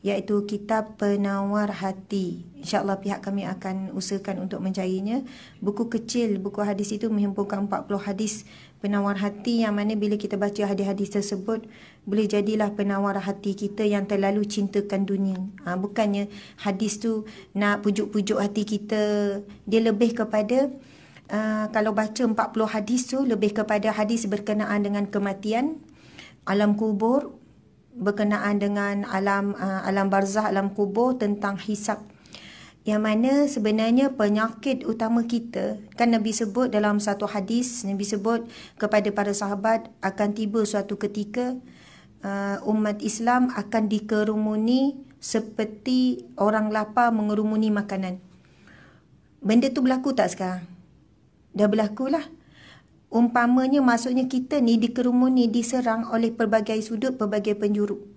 iaitu kitab Penawar Hati. InsyaAllah pihak kami akan usahakan untuk mencarinya. Buku kecil, buku hadis itu menghimpunkan 40 hadis penawar hati, yang mana bila kita baca hadis-hadis tersebut, boleh jadilah penawar hati kita yang terlalu cintakan dunia. Bukannya hadis tu nak pujuk-pujuk hati kita. Dia lebih kepada, kalau baca 40 hadis tu, lebih kepada hadis berkenaan dengan kematian, alam kubur, berkenaan dengan alam barzah, alam kubur, tentang hisab. Yang mana sebenarnya penyakit utama kita, kan Nabi sebut dalam satu hadis, Nabi sebut kepada para sahabat, akan tiba suatu ketika umat Islam akan dikerumuni seperti orang lapar mengerumuni makanan. Benda tu berlaku tak sekarang? Dah berlakulah. Umpamanya, maksudnya kita ni dikerumuni, diserang oleh pelbagai sudut, pelbagai penjuru.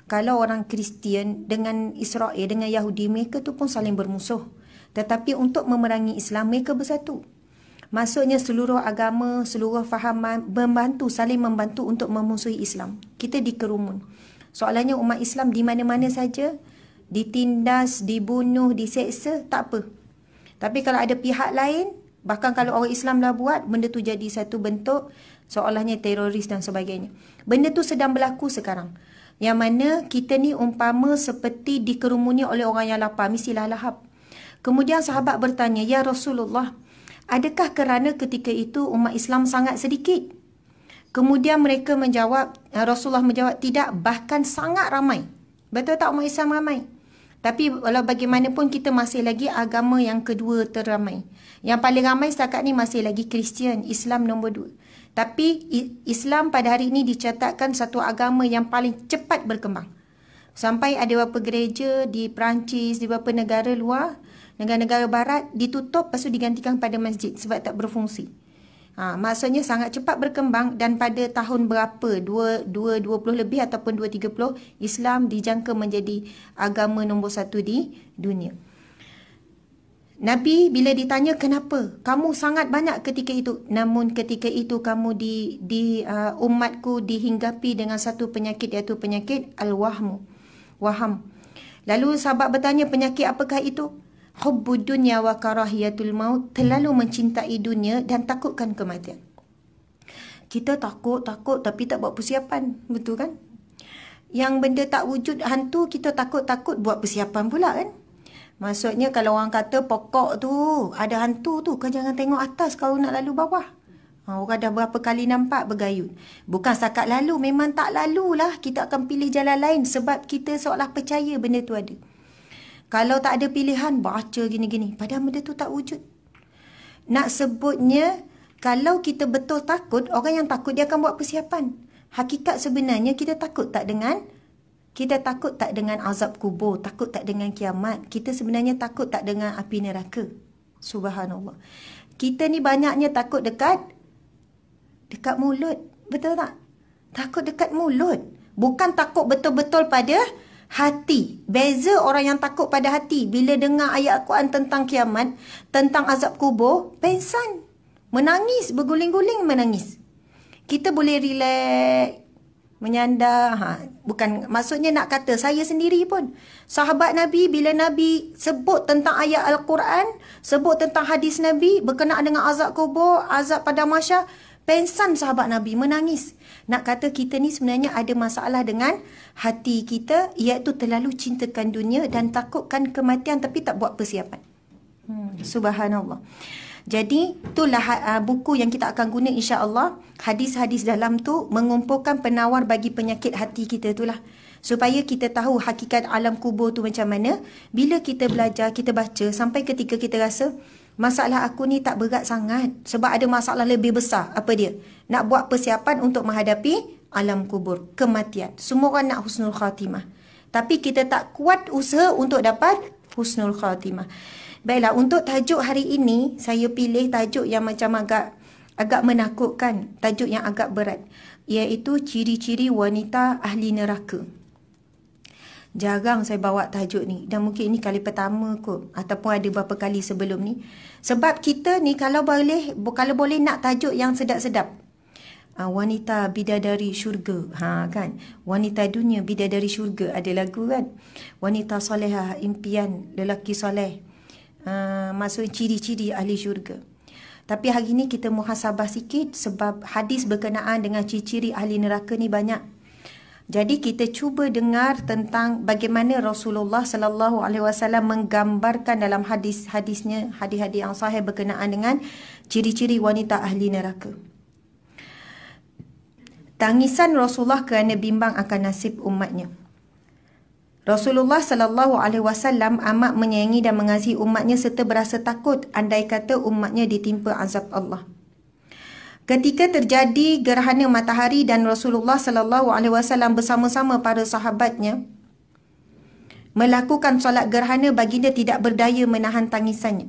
Kalau orang Kristian dengan Israel, dengan Yahudi, mereka tu pun saling bermusuh. Tetapi untuk memerangi Islam, mereka bersatu. Maksudnya seluruh agama, seluruh fahaman membantu, saling membantu untuk memusuhi Islam. Kita dikerumun. Soalannya umat Islam di mana-mana saja, ditindas, dibunuh, diseksa, tak apa. Tapi kalau ada pihak lain, bahkan kalau orang Islam dah buat, benda tu jadi satu bentuk seolahnya teroris dan sebagainya. Benda tu sedang berlaku sekarang. Yang mana kita ni umpama seperti dikerumuni oleh orang yang lapar, mestilah lahap. Kemudian sahabat bertanya, "Ya Rasulullah, adakah kerana ketika itu umat Islam sangat sedikit?" Kemudian mereka menjawab, Rasulullah menjawab, "Tidak, bahkan sangat ramai." Betul tak umat Islam ramai? Tapi walau bagaimanapun kita masih lagi agama yang kedua terramai. Yang paling ramai setakat ni masih lagi Kristian, Islam nombor 2. Tapi Islam pada hari ini dicatatkan satu agama yang paling cepat berkembang. Sampai ada beberapa gereja di Perancis, di beberapa negara luar, negara-negara barat ditutup, lepas tu digantikan pada masjid sebab tak berfungsi. Maksudnya sangat cepat berkembang, dan pada tahun berapa, 2020 lebih ataupun 2030, Islam dijangka menjadi agama nombor 1 di dunia. Nabi bila ditanya kenapa kamu sangat banyak ketika itu, namun ketika itu kamu umatku dihinggapi dengan satu penyakit, iaitu penyakit waham. Lalu sahabat bertanya, penyakit apakah itu? Hubbud dunya wa karahiyatul maut, terlalu mencintai dunia dan takutkan kematian. Kita takut tapi tak buat persiapan, betul kan? Yang benda tak wujud, hantu, kita takut buat persiapan pula kan? Maksudnya kalau orang kata pokok tu ada hantu tu, kau jangan tengok atas kalau nak lalu bawah. Orang dah berapa kali nampak bergayut. Bukan setakat lalu, memang tak lalulah, kita akan pilih jalan lain sebab kita seolah percaya benda tu ada. Kalau tak ada pilihan, baca gini-gini, padahal benda tu tak wujud. Nak sebutnya, kalau kita betul takut, orang yang takut dia akan buat persiapan. Hakikat sebenarnya kita takut tak dengan azab kubur, takut tak dengan kiamat. Kita sebenarnya takut tak dengan api neraka. Subhanallah. Kita ni banyaknya takut dekat mulut. Betul tak? Takut dekat mulut. Bukan takut betul-betul pada hati. Beza orang yang takut pada hati. Bila dengar ayat Al-Quran tentang kiamat, tentang azab kubur, pengsan. Menangis, berguling-guling menangis. Kita boleh relax, menyandar, bukan maksudnya nak kata saya sendiri pun. Sahabat Nabi, bila Nabi sebut tentang ayat Al-Quran, sebut tentang hadis Nabi berkenaan dengan azab kubur, azab pada mahsyar, pengsan sahabat Nabi, menangis. Nak kata kita ni sebenarnya ada masalah dengan hati kita, iaitu terlalu cintakan dunia dan takutkan kematian tapi tak buat persiapan. Subhanallah. Jadi itulah buku yang kita akan guna insya-Allah. Hadis-hadis dalam tu mengumpulkan penawar bagi penyakit hati kita itulah. Supaya kita tahu hakikat alam kubur tu macam mana. Bila kita belajar, kita baca, sampai ketika kita rasa masalah aku ni tak berat sangat. Sebab ada masalah lebih besar. Apa dia? Nak buat persiapan untuk menghadapi alam kubur, kematian. Semua orang nak husnul khatimah. Tapi kita tak kuat usaha untuk dapat husnul khatimah. Baiklah, untuk tajuk hari ini, saya pilih tajuk yang macam agak menakutkan, tajuk yang agak berat, iaitu ciri-ciri wanita ahli neraka. Jarang saya bawa tajuk ni, dan mungkin ini kali pertama kot, ataupun ada beberapa kali sebelum ni. Sebab kita ni kalau boleh nak tajuk yang sedap-sedap. wanita bidadari syurga. Kan? Wanita dunia bidadari syurga. Ada lagu kan? Wanita solehah, impian lelaki soleh. Maksudnya ciri-ciri ahli syurga. Tapi hari ni kita muhasabah sikit sebab hadis berkenaan dengan ciri-ciri ahli neraka ni banyak. Jadi kita cuba dengar tentang bagaimana Rasulullah sallallahu alaihi wasallam menggambarkan dalam hadis-hadisnya, hadis-hadis yang sahih berkenaan dengan ciri-ciri wanita ahli neraka. Tangisan Rasulullah kerana bimbang akan nasib umatnya. Rasulullah sallallahu alaihi wasallam amat menyayangi dan mengasihi umatnya serta berasa takut andai kata umatnya ditimpa azab Allah. Ketika terjadi gerhana matahari dan Rasulullah sallallahu alaihi wasallam bersama-sama para sahabatnya melakukan solat gerhana, baginda tidak berdaya menahan tangisannya.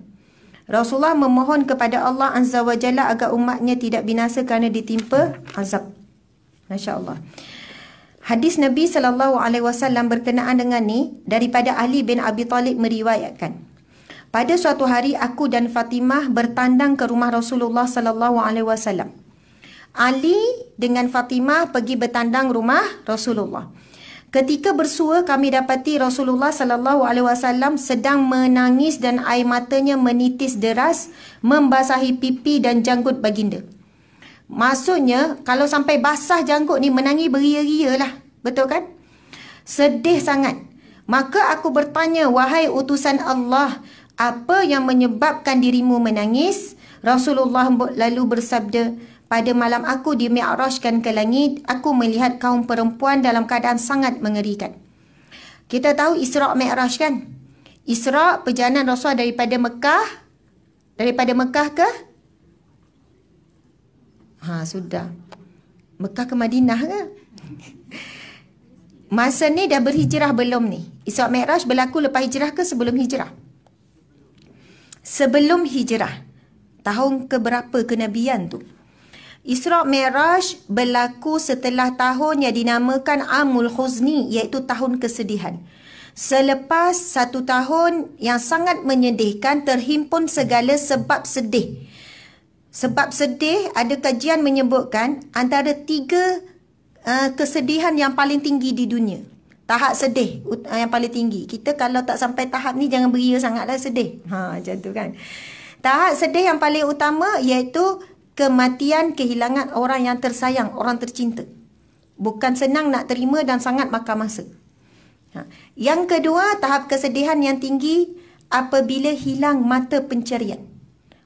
Rasulullah memohon kepada Allah Azza wa Jalla agar umatnya tidak binasa kerana ditimpa azab. Masya Allah. Hadis Nabi SAW berkenaan dengan ni daripada Ali bin Abi Talib meriwayatkan. Pada suatu hari aku dan Fatimah bertandang ke rumah Rasulullah SAW. Ali dengan Fatimah pergi bertandang rumah Rasulullah. Ketika bersua kami dapati Rasulullah SAW sedang menangis dan air matanya menitis deras membasahi pipi dan janggut baginda. Maksudnya, kalau sampai basah janggut ni menangis beria-ria lah. Betul kan? Sedih sangat. Maka aku bertanya, wahai utusan Allah, apa yang menyebabkan dirimu menangis? Rasulullah lalu bersabda, pada malam aku di Mi'rajkan ke langit, aku melihat kaum perempuan dalam keadaan sangat mengerikan. Kita tahu Isra' Mi'raj kan? Isra' perjalanan Rasul daripada Mekah ke? Sudah. Mekah ke Madinah ke? Masa ni dah berhijrah belum ni? Isra' Mi'raj berlaku lepas hijrah ke sebelum hijrah? Sebelum hijrah. Tahun keberapa kenabian tu? Isra' Mi'raj berlaku setelah tahun yang dinamakan Amul Huzni, iaitu tahun kesedihan. Selepas 1 tahun yang sangat menyedihkan, terhimpun segala sebab sedih. Sebab sedih, ada kajian menyebutkan antara 3 kesedihan yang paling tinggi di dunia. Tahap sedih yang paling tinggi. Kita kalau tak sampai tahap ni jangan beria sangatlah sedih. Macam tu kan. Tahap sedih yang paling utama iaitu kematian, kehilangan orang yang tersayang, orang tercinta. Bukan senang nak terima dan sangat makan masa. Yang kedua, tahap kesedihan yang tinggi apabila hilang mata pencarian.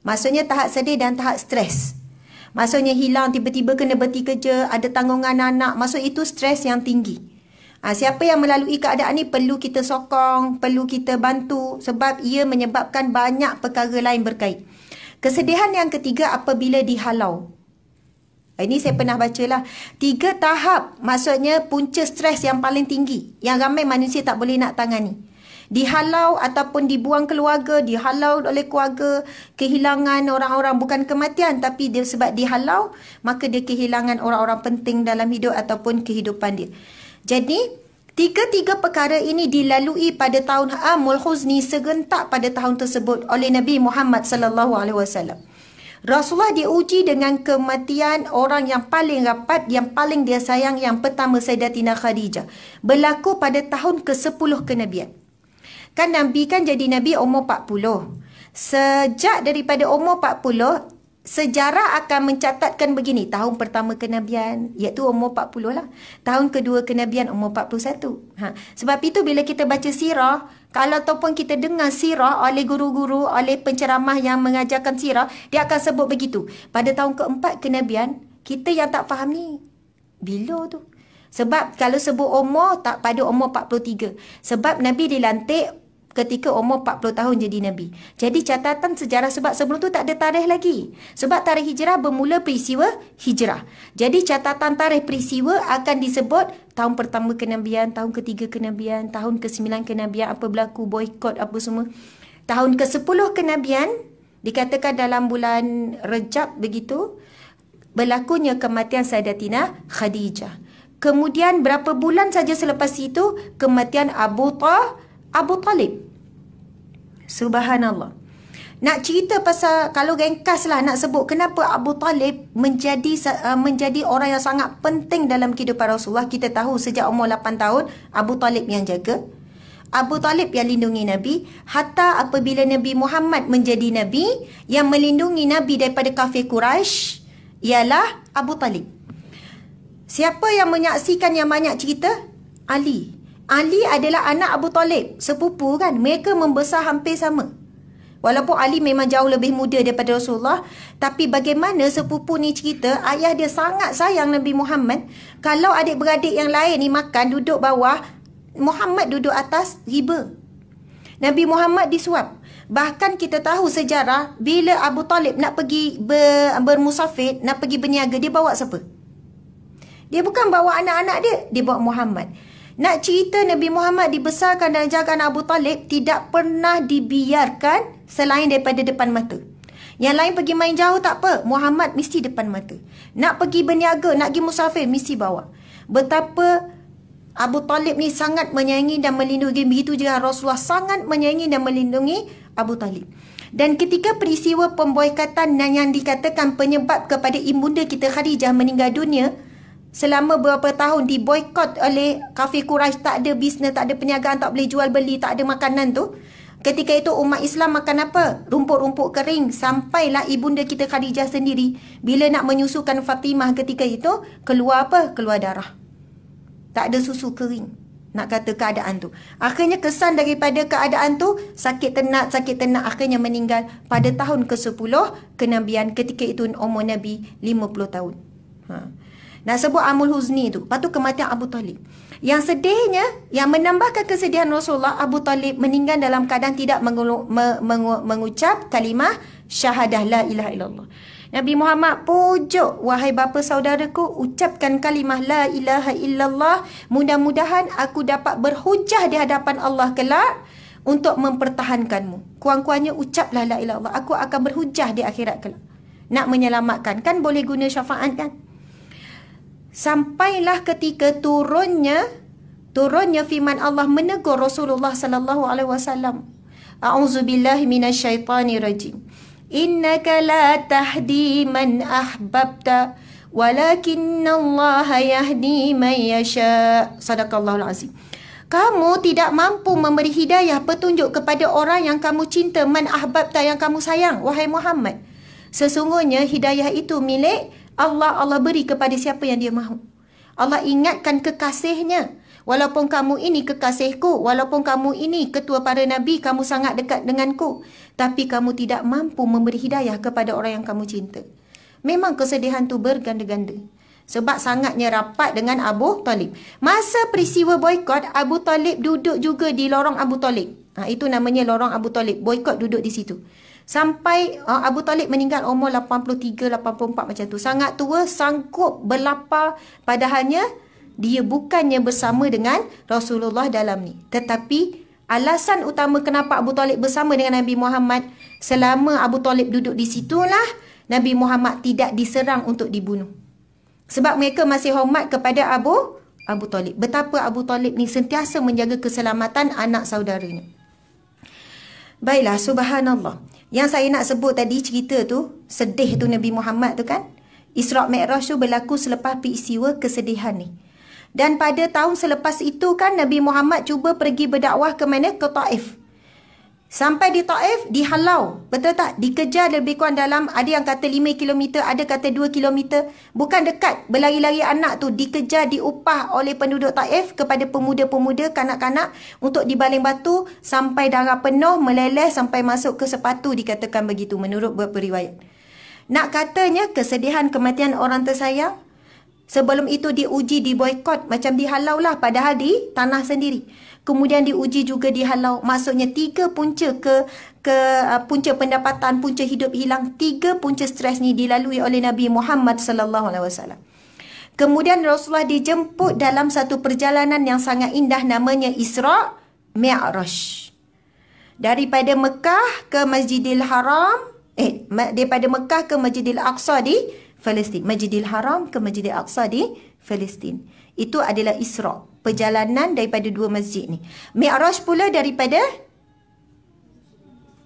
Maksudnya tahap sedih dan tahap stres. Maksudnya hilang, tiba-tiba kena berhenti kerja, ada tanggungan anak. Maksud itu stres yang tinggi. Siapa yang melalui keadaan ni perlu kita sokong, perlu kita bantu sebab ia menyebabkan banyak perkara lain berkait. Kesedihan yang ketiga apabila dihalau. Ini saya pernah bacalah. 3 tahap, maksudnya punca stres yang paling tinggi, yang ramai manusia tak boleh nak tangani. Dihalau ataupun dibuang keluarga, dihalau oleh keluarga, kehilangan orang-orang, bukan kematian, tapi dia sebab dihalau, maka dia kehilangan orang-orang penting dalam hidup ataupun kehidupan dia. Jadi, 3 perkara ini dilalui pada tahun Amul Huzni serentak pada tahun tersebut oleh Nabi Muhammad SAW. Rasulullah diuji dengan kematian orang yang paling rapat, yang paling dia sayang, yang pertama Sayyidatina Khadijah. Berlaku pada tahun ke-10 kenabian. Kan Nabi kan jadi Nabi umur 40. Sejak daripada umur 40, sejarah akan mencatatkan begini. Tahun pertama kenabian, iaitu umur 40 lah. Tahun kedua kenabian umur 41. Sebab itu bila kita baca sirah, kalau ataupun kita dengar sirah oleh guru-guru, oleh penceramah yang mengajarkan sirah, dia akan sebut begitu. Pada tahun keempat kenabian, kita yang tak faham ni, bila tu? Sebab kalau sebut umur, tak pada umur 43. Sebab Nabi dilantik ketika umur 40 tahun jadi Nabi. Jadi catatan sejarah, sebab sebelum tu tak ada tarikh lagi. Sebab tarikh hijrah bermula peristiwa hijrah. Jadi catatan tarikh peristiwa akan disebut tahun pertama kenabian, tahun ketiga kenabian, tahun ke-9 kenabian, apa berlaku, boikot, apa semua. Tahun ke-10 kenabian, dikatakan dalam bulan Rejab begitu, berlakunya kematian Sayyidatina Khadijah. Kemudian berapa bulan saja selepas itu, kematian Abu Talib. Subhanallah. Nak cerita pasal, kalau ringkas lah nak sebut kenapa Abu Talib menjadi orang yang sangat penting dalam kehidupan Rasulullah. Kita tahu sejak umur 8 tahun Abu Talib yang jaga, Abu Talib yang lindungi Nabi. Hatta apabila Nabi Muhammad menjadi Nabi, yang melindungi Nabi daripada kafir Quraisy ialah Abu Talib. Siapa yang menyaksikan yang banyak cerita? Ali. Ali adalah anak Abu Talib, sepupu kan. Mereka membesar hampir sama. Walaupun Ali memang jauh lebih muda daripada Rasulullah, tapi bagaimana sepupu ni cerita, ayah dia sangat sayang Nabi Muhammad. Kalau adik-beradik yang lain ni makan, duduk bawah, Muhammad duduk atas riba. Nabi Muhammad disuap. Bahkan kita tahu sejarah, bila Abu Talib nak pergi bermusafir, nak pergi berniaga, dia bawa siapa? Dia bukan bawa anak-anak dia bawa Muhammad. Nak cerita Nabi Muhammad dibesarkan dan jagaan Abu Talib, tidak pernah dibiarkan selain daripada depan mata. Yang lain pergi main jauh tak apa, Muhammad mesti depan mata. Nak pergi berniaga, nak pergi musafir, mesti bawa. Betapa Abu Talib ni sangat menyayangi dan melindungi. Begitu juga Rasulullah sangat menyayangi dan melindungi Abu Talib. Dan ketika peristiwa pemboikatan yang dikatakan penyebab kepada ibunda kita Khadijah meninggal dunia, selama beberapa tahun diboikot oleh kafir Quraisy, tak ada bisnes, tak ada perniagaan, tak boleh jual beli, tak ada makanan tu. Ketika itu umat Islam makan apa? Rumput-rumput kering. Sampailah ibunda kita Khadijah sendiri, bila nak menyusukan Fatimah ketika itu, keluar apa? Keluar darah. Tak ada susu kering. Nak kata keadaan tu. Akhirnya kesan daripada keadaan tu, sakit ternak, akhirnya meninggal pada tahun ke-10 kenabian. Ketika itu umur Nabi 50 tahun. Nak sebut Amul Huzni tu. Lepas tu kematian Abu Talib. Yang sedihnya, yang menambahkan kesedihan Rasulullah, Abu Talib meninggal dalam keadaan tidak mengucap kalimah syahadah la ilaha illallah. Nabi Muhammad pujuk, wahai bapa saudaraku, ucapkan kalimah la ilaha illallah. Mudah-mudahan aku dapat berhujah di hadapan Allah kelak untuk mempertahankanmu. Kurang-kurangnya ucaplah la ilaha illallah. Aku akan berhujah di akhirat kelak. Nak menyelamatkan. Kan boleh guna syafaat kan? Sampailah ketika turunnya firman Allah menegur Rasulullah sallallahu alaihi wasallam. A'udzubillahi minasyaitonirrajim. Innaka la tahdi man ahbabta walakinallaha yahdi man yasha. Sadaqallahul azim. Kamu tidak mampu memberi hidayah petunjuk kepada orang yang kamu cinta, man ahbabta, yang kamu sayang, wahai Muhammad. Sesungguhnya hidayah itu milik Allah. Allah beri kepada siapa yang dia mahu. Allah ingatkan kekasihnya. Walaupun kamu ini kekasihku, walaupun kamu ini ketua para nabi, kamu sangat dekat denganku, tapi kamu tidak mampu memberi hidayah kepada orang yang kamu cinta. Memang kesedihan tu berganda-ganda. Sebab sangatnya rapat dengan Abu Talib. Masa peristiwa boikot, Abu Talib duduk juga di lorong Abu Talib. Itu namanya lorong Abu Talib. Boikot duduk di situ. Sampai Abu Talib meninggal umur 83, 84 macam tu. Sangat tua, sanggup berlapar. Padahalnya, dia bukannya bersama dengan Rasulullah dalam ni. Tetapi, alasan utama kenapa Abu Talib bersama dengan Nabi Muhammad, selama Abu Talib duduk di situlah, Nabi Muhammad tidak diserang untuk dibunuh. Sebab mereka masih hormat kepada Abu Talib. Betapa Abu Talib ni sentiasa menjaga keselamatan anak saudaranya. Baiklah, subhanallah. Yang saya nak sebut tadi cerita tu, sedih tu Nabi Muhammad tu kan. Isra' Mi'raj tu berlaku selepas peristiwa kesedihan ni. Dan pada tahun selepas itu kan Nabi Muhammad cuba pergi berdakwah ke mana? Ke Taif. Sampai di Taif, dihalau. Betul tak? Dikejar lebih kurang dalam, ada yang kata 5 km, ada kata 2 km. Bukan dekat, berlari-lari anak tu. Dikejar, diupah oleh penduduk Taif kepada pemuda-pemuda, kanak-kanak untuk dibaling batu sampai darah penuh, meleleh sampai masuk ke sepatu, dikatakan begitu menurut beberapa riwayat. Nak katanya kesedihan kematian orang tersayang. Sebelum itu diuji, diboikot, macam dihalau lah, padahal di tanah sendiri. Kemudian diuji juga dihalau. Maksudnya 3 punca punca pendapatan, punca hidup hilang. 3 punca stres ni dilalui oleh Nabi Muhammad sallallahu alaihi wasallam. Kemudian Rasulullah dijemput dalam satu perjalanan yang sangat indah namanya Isra' Mi'raj. Daripada Mekah ke Masjidil Haram, daripada Mekah ke Masjidil Aqsa di Palestin. Masjidil Haram ke Masjidil Aqsa di Palestin. Itu adalah Isra'. Perjalanan daripada 2 masjid ni. Mi'raj pula daripada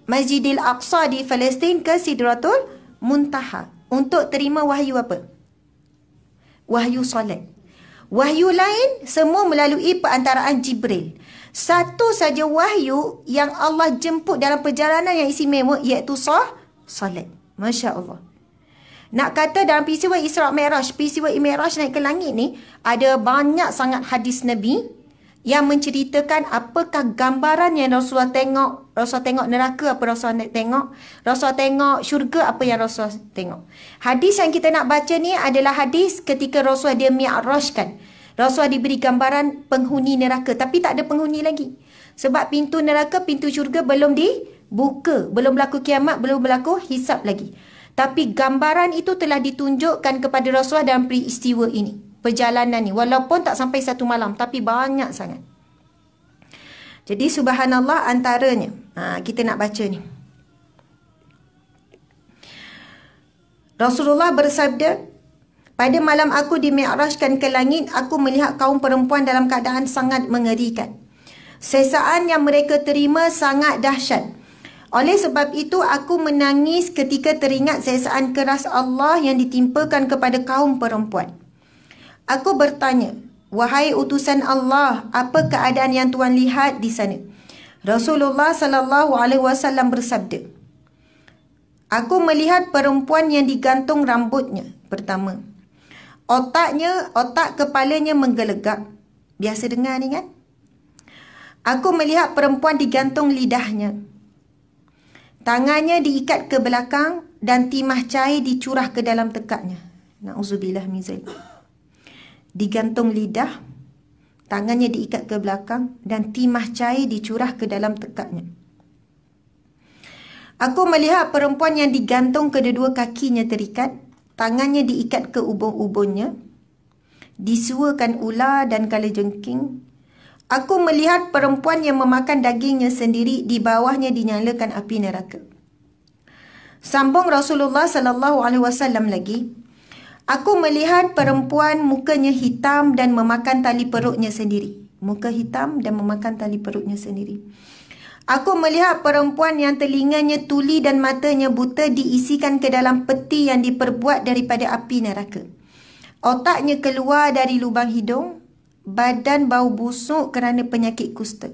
Masjidil Aqsa di Palestin ke Sidratul Muntaha untuk terima wahyu apa? Wahyu solat. Wahyu lain semua melalui perantaraan Jibril. Satu saja wahyu yang Allah jemput dalam perjalanan yang istimewa, iaitu solat. Masya Allah. Nak kata dalam peristiwa Isra' Mi'raj, peristiwa Mi'raj naik ke langit ni, ada banyak sangat hadis Nabi yang menceritakan apakah gambaran yang Rasulullah tengok. Rasulullah tengok neraka, apa Rasulullah tengok. Rasulullah tengok syurga, apa yang Rasulullah tengok. Hadis yang kita nak baca ni adalah hadis ketika Rasulullah dia mi'rajkan. Rasulullah diberi gambaran penghuni neraka, tapi tak ada penghuni lagi. Sebab pintu neraka, pintu syurga belum dibuka. Belum berlaku kiamat, belum berlaku hisab lagi. Tapi gambaran itu telah ditunjukkan kepada Rasulullah dalam peristiwa ini. Perjalanan ni. Walaupun tak sampai satu malam. Tapi banyak sangat. Jadi subhanallah antaranya. Kita nak baca ni. Rasulullah bersabda, pada malam aku dimi'rajkan ke langit, aku melihat kaum perempuan dalam keadaan sangat mengerikan. Sesaan yang mereka terima sangat dahsyat. Oleh sebab itu, aku menangis ketika teringat sesaan keras Allah yang ditimpakan kepada kaum perempuan. Aku bertanya, wahai utusan Allah, apa keadaan yang Tuan lihat di sana? Rasulullah SAW bersabda, aku melihat perempuan yang digantung rambutnya. Pertama, otak kepalanya menggelegak. Biasa dengar ni kan? Aku melihat perempuan digantung lidahnya. Tangannya diikat ke belakang dan timah cair dicurah ke dalam tekaknya. Na'udzubillah min zalik. Digantung lidah, tangannya diikat ke belakang dan timah cair dicurah ke dalam tekaknya. Aku melihat perempuan yang digantung kedua kakinya terikat, tangannya diikat ke ubun-ubunnya, disuakan ular dan kalajengking. Aku melihat perempuan yang memakan dagingnya sendiri, di bawahnya dinyalakan api neraka. Sambung Rasulullah SAW lagi, aku melihat perempuan mukanya hitam dan memakan tali perutnya sendiri. Muka hitam dan memakan tali perutnya sendiri. Aku melihat perempuan yang telinganya tuli dan matanya buta diisikan ke dalam peti yang diperbuat daripada api neraka. Otaknya keluar dari lubang hidung. Badan bau busuk kerana penyakit kusta.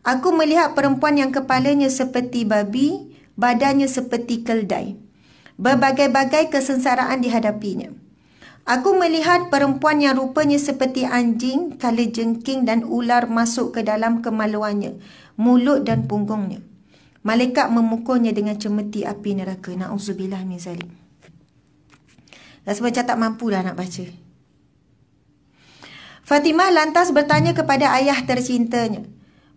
Aku melihat perempuan yang kepalanya seperti babi, badannya seperti keldai. Berbagai-bagai kesengsaraan dihadapinya. Aku melihat perempuan yang rupanya seperti anjing, kalajengking dan ular masuk ke dalam kemaluannya, mulut dan punggungnya. Malaikat memukulnya dengan cemeti api neraka. Na'udzubillah min zalik. Rasa macam tak mampu dah nak baca. Fatimah lantas bertanya kepada ayah tercintanya,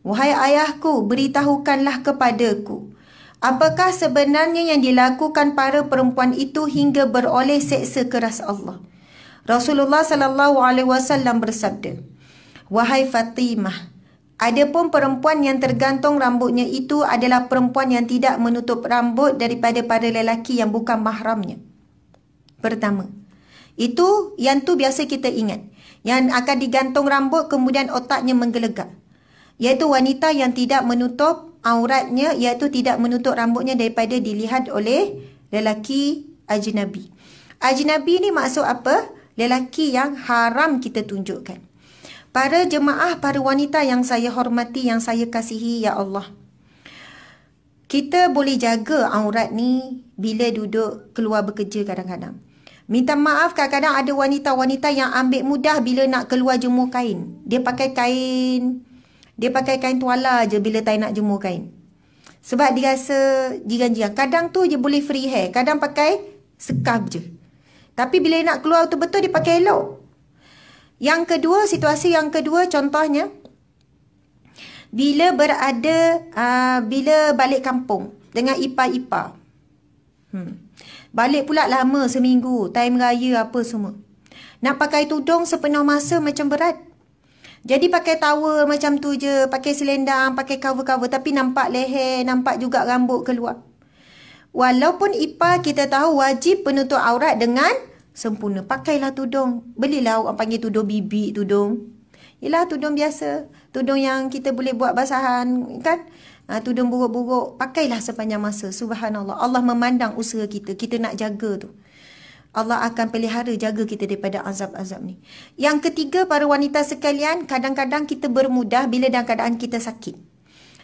wahai ayahku, beritahukanlah kepadaku, apakah sebenarnya yang dilakukan para perempuan itu hingga beroleh seksa keras Allah? Rasulullah SAW bersabda, wahai Fatimah, adapun perempuan yang tergantung rambutnya itu adalah perempuan yang tidak menutup rambut daripada para lelaki yang bukan mahramnya. Pertama, itu yang tu biasa kita ingat, yang akan digantung rambut kemudian otaknya menggelegak, iaitu wanita yang tidak menutup auratnya, iaitu tidak menutup rambutnya daripada dilihat oleh lelaki ajnabi. Ajnabi ni maksud apa? Lelaki yang haram kita tunjukkan. Para jemaah, para wanita yang saya hormati, yang saya kasihi, ya Allah, kita boleh jaga aurat ni bila duduk keluar bekerja kadang-kadang. Minta maaf, kadang-kadang ada wanita-wanita yang ambil mudah bila nak keluar jemur kain. Dia pakai kain tuala je bila tak nak jemur kain. Sebab dia rasa jiran-jiran. Kadang tu je boleh free hair, kadang pakai sekaf je. Tapi bila nak keluar betul-betul dia pakai elok. Yang kedua, situasi yang kedua contohnya, bila bila balik kampung dengan ipar-ipar. Balik pula lama seminggu, time raya apa semua. Nak pakai tudung sepenuh masa macam berat. Jadi pakai towel macam tu je, pakai selendang, pakai cover-cover, tapi nampak leher, nampak juga rambut keluar. Walaupun ipar kita tahu wajib penutup aurat dengan sempurna. Pakailah tudung. Belilah orang panggil tudung bibik tudung. Yelah tudung biasa. tudung yang kita boleh buat basahan kan, tudung buruk-buruk, pakailah sepanjang masa. Subhanallah, Allah memandang usaha kita, kita nak jaga tu. Allah akan pelihara jaga kita daripada azab-azab ni. Yang ketiga, para wanita sekalian, kadang-kadang kita bermudah bila dalam keadaan kita sakit.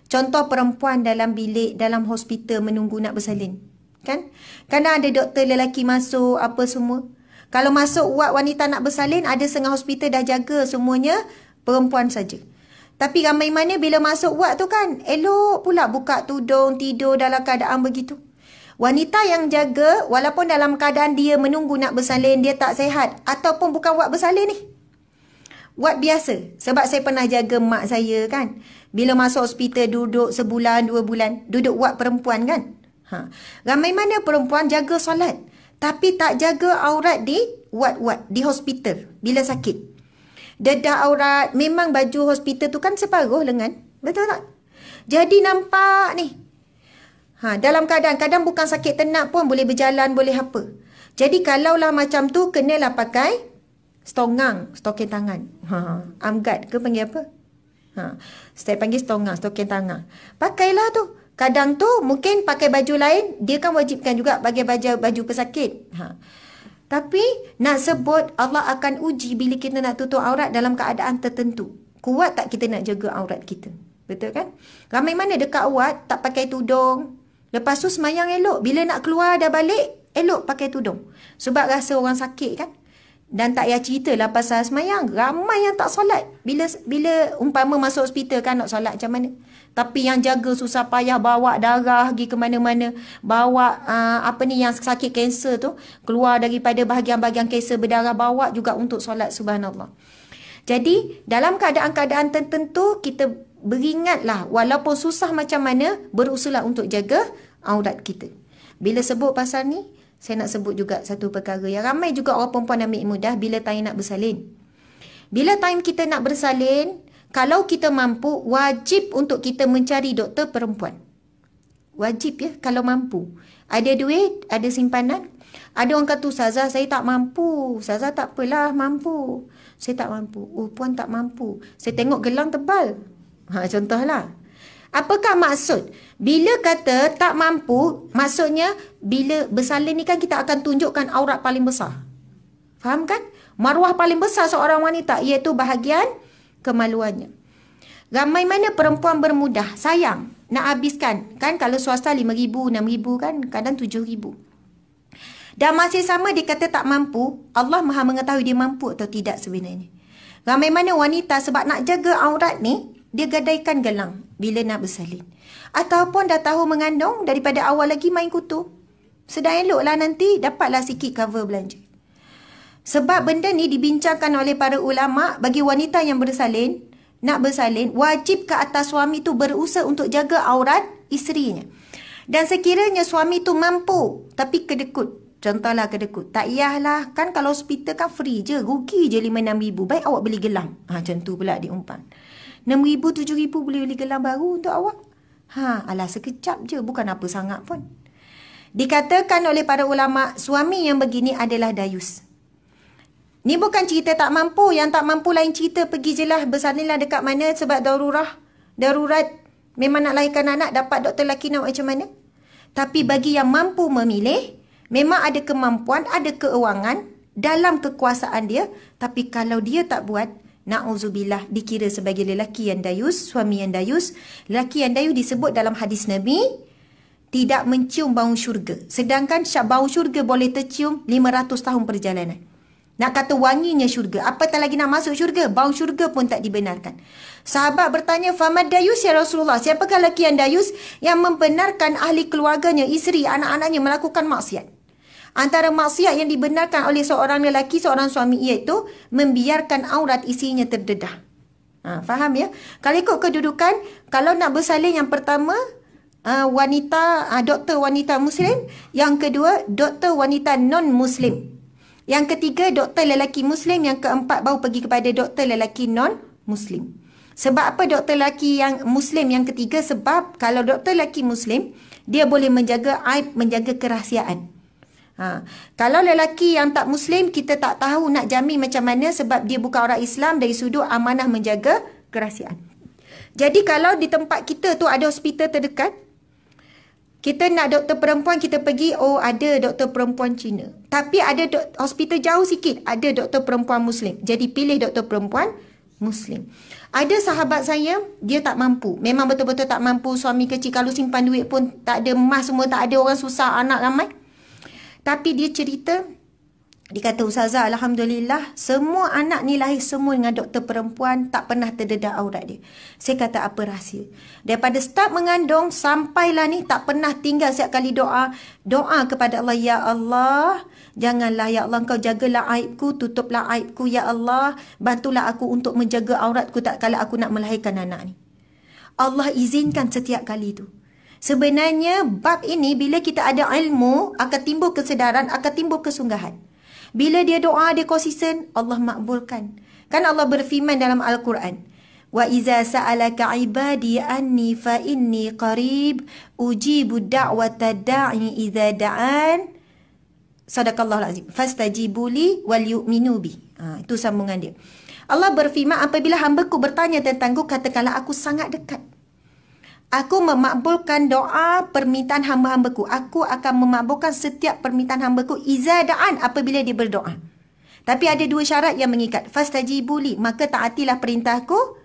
Contoh perempuan dalam bilik, dalam hospital menunggu nak bersalin. Kan? Kadang ada doktor lelaki masuk, apa semua. Kalau masuk ward wanita nak bersalin, ada setengah hospital dah jaga semuanya perempuan saja. Tapi ramai mana bila masuk ward tu kan, elok pula buka tudung, tidur dalam keadaan begitu. Wanita yang jaga, walaupun dalam keadaan dia menunggu nak bersalin, dia tak sihat. Ataupun bukan ward bersalin ni. Ward biasa. Sebab saya pernah jaga mak saya kan. Bila masuk hospital duduk sebulan, 2 bulan. Duduk ward perempuan kan. Ramai mana perempuan jaga solat. Tapi tak jaga aurat di ward-ward, di hospital. Bila sakit. Dedah aurat, memang baju hospital tu kan separuh lengan. Betul tak? Jadi nampak ni. Dalam keadaan, kadang bukan sakit tenat pun boleh berjalan, boleh apa. Jadi kalaulah macam tu, kenalah pakai stoking tangan. Armguard ke panggil apa? Saya panggil stoking tangan. Pakailah tu. Kadang tu mungkin pakai baju lain, dia kan wajibkan juga pakai baju pesakit. Tapi nak sebut Allah akan uji bila kita nak tutup aurat dalam keadaan tertentu. Kuat tak kita nak jaga aurat kita? Betul kan? Ramai mana dekat ward tak pakai tudung. Lepas tu semayang elok. Bila nak keluar dah balik, elok pakai tudung. Sebab rasa orang sakit kan? Dan tak payah cerita lah pasal semayang. Ramai yang tak solat. Bila umpama masuk hospital kan nak solat macam mana? Tapi yang jaga susah payah bawa darah pergi ke mana-mana. Bawa yang sakit kanser tu. Keluar daripada bahagian-bahagian kanser berdarah. Bawa juga untuk solat, subhanallah. Jadi dalam keadaan-keadaan tertentu kita beringatlah. Walaupun susah macam mana, berusahalah untuk jaga aurat kita. Bila sebut pasal ni, saya nak sebut juga satu perkara yang ramai juga orang perempuan ambil mudah bila time nak bersalin. Bila time kita nak bersalin, kalau kita mampu, wajib untuk kita mencari doktor perempuan. Wajib ya, kalau mampu. Ada duit, ada simpanan. Ada orang kata, Ustazah saya tak mampu. Ustazah tak apalah, mampu. Saya tak mampu. Oh, puan tak mampu. Saya tengok gelang tebal. Contohlah. Apakah maksud? Bila kata tak mampu, maksudnya bila bersalin ni kan kita akan tunjukkan aurat paling besar. Faham kan? Maruah paling besar seorang wanita, iaitu bahagian kemaluannya. Ramai mana perempuan bermudah, sayang, nak habiskan. Kan kalau swasta 5,000, 6,000 kan, kadang 7,000. Dan masih sama dia kata tak mampu, Allah Maha mengetahui dia mampu atau tidak sebenarnya. Ramai mana wanita sebab nak jaga aurat ni, dia gadaikan gelang bila nak bersalin. Ataupun dah tahu mengandung, daripada awal lagi main kutu. Sedang eloklah nanti, dapatlah sikit cover belanja. Sebab benda ni dibincangkan oleh para ulama, bagi wanita yang bersalin, nak bersalin, wajib ke atas suami tu berusaha untuk jaga aurat isterinya. Dan sekiranya suami tu mampu, tapi kedekut. Contohlah kedekut. Tak payahlah, kan kalau hospital kan free je, rugi je 5-6 ribu. Baik awak beli gelang. Macam tu pula diumpan. 6 ribu, 7 ribu boleh beli gelang baru untuk awak. Alah sekejap je, bukan apa sangat pun. Dikatakan oleh para ulama, suami yang begini adalah dayus. Ni bukan cerita tak mampu. Yang tak mampu lain cerita, pergi je lah, bersalinlah dekat mana sebab darurat. Memang nak lahirkan anak, dapat doktor lelaki nak macam mana. Tapi bagi yang mampu memilih, memang ada kemampuan, ada keuangan dalam kekuasaan dia. Tapi kalau dia tak buat, na'udzubillah, dikira sebagai lelaki yang dayus, suami yang dayus. Lelaki yang dayus disebut dalam hadis Nabi, tidak mencium bau syurga. Sedangkan bau syurga boleh tercium 500 tahun perjalanan. Nak kata wanginya syurga. Apatah lagi nak masuk syurga, bau syurga pun tak dibenarkan. Sahabat bertanya, Famad dayus ya Rasulullah? Siapakah lelaki yang dayus? Yang membenarkan ahli keluarganya, isteri, anak-anaknya melakukan maksiat. Antara maksiat yang dibenarkan oleh seorang lelaki, seorang suami, iaitu membiarkan aurat isinya terdedah. Faham ya? Kalau ikut kedudukan, kalau nak bersalin yang pertama, doktor wanita Muslim. Yang kedua, doktor wanita non-Muslim. Yang ketiga, doktor lelaki Muslim. Yang keempat, baru pergi kepada doktor lelaki non-Muslim. Sebab apa doktor lelaki yang Muslim yang ketiga? Sebab kalau doktor lelaki Muslim, dia boleh menjaga aib, menjaga kerahsiaan. Kalau lelaki yang tak Muslim, kita tak tahu nak jamin macam mana sebab dia bukan orang Islam dari sudut amanah menjaga kerahsiaan. Jadi kalau di tempat kita tu ada hospital terdekat, kita nak doktor perempuan, kita pergi, oh ada doktor perempuan Cina. Tapi ada hospital jauh sikit, ada doktor perempuan Muslim. Jadi pilih doktor perempuan Muslim. Ada sahabat saya, dia tak mampu. Memang betul-betul tak mampu, suami kecil. Kalau simpan duit pun tak ada, emas semua tak ada, orang susah, anak ramai. Tapi dia cerita, dia kata, Ustazah, Alhamdulillah, semua anak ni lahir semua dengan doktor perempuan, tak pernah terdedah aurat dia. Saya kata, apa rahsia? Daripada start mengandung, sampailah ni, tak pernah tinggal setiap kali doa. Doa kepada Allah, Ya Allah, janganlah, Ya Allah, Engkau jagalah aibku, tutuplah aibku, Ya Allah, bantulah aku untuk menjaga auratku tak kala aku nak melahirkan anak ni. Allah izinkan setiap kali tu. Sebenarnya, bab ini, bila kita ada ilmu, akan timbul kesedaran, akan timbul kesungguhan. Bila dia doa, dia konsisten, Allah makbulkan. Kan Allah berfirman dalam Al-Quran, Wa iza sa'alaka ibadi anni fa inni qarib ujibu da'wata da'i iza da'an. Sadaqallahul azim. Fastajibu li wal yu'minu bi. Itu sambungan dia. Allah berfirman, apabila hamba-Ku bertanya tentang-Ku, katakanlah aku sangat dekat. Aku memakbulkan doa permintaan hamba-hamba-Ku. Aku akan memakbulkan setiap permintaan hamba-Ku izadaan apabila dia berdoa. Tapi ada dua syarat yang mengikat. Fastajibuli, maka taatilah perintahku.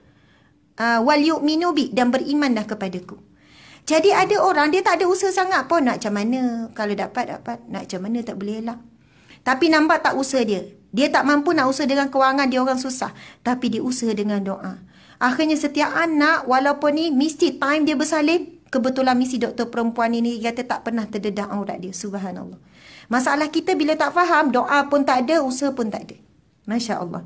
Wal yu'minu bi, dan berimanlah kepadaku. Jadi ada orang, dia tak ada usaha sangat pun. Nak macam mana? Kalau dapat. Nak macam mana tak boleh elak. Tapi nampak tak usaha dia. Dia tak mampu nak usaha dengan kewangan, dia orang susah. Tapi dia usaha dengan doa. Akhirnya setiap anak, walaupun ni mesti time dia bersalin, kebetulan mesti doktor perempuan ini kata tak pernah terdedah aurat dia. Subhanallah. Masalah kita bila tak faham, doa pun tak ada, usaha pun tak ada. Masya Allah.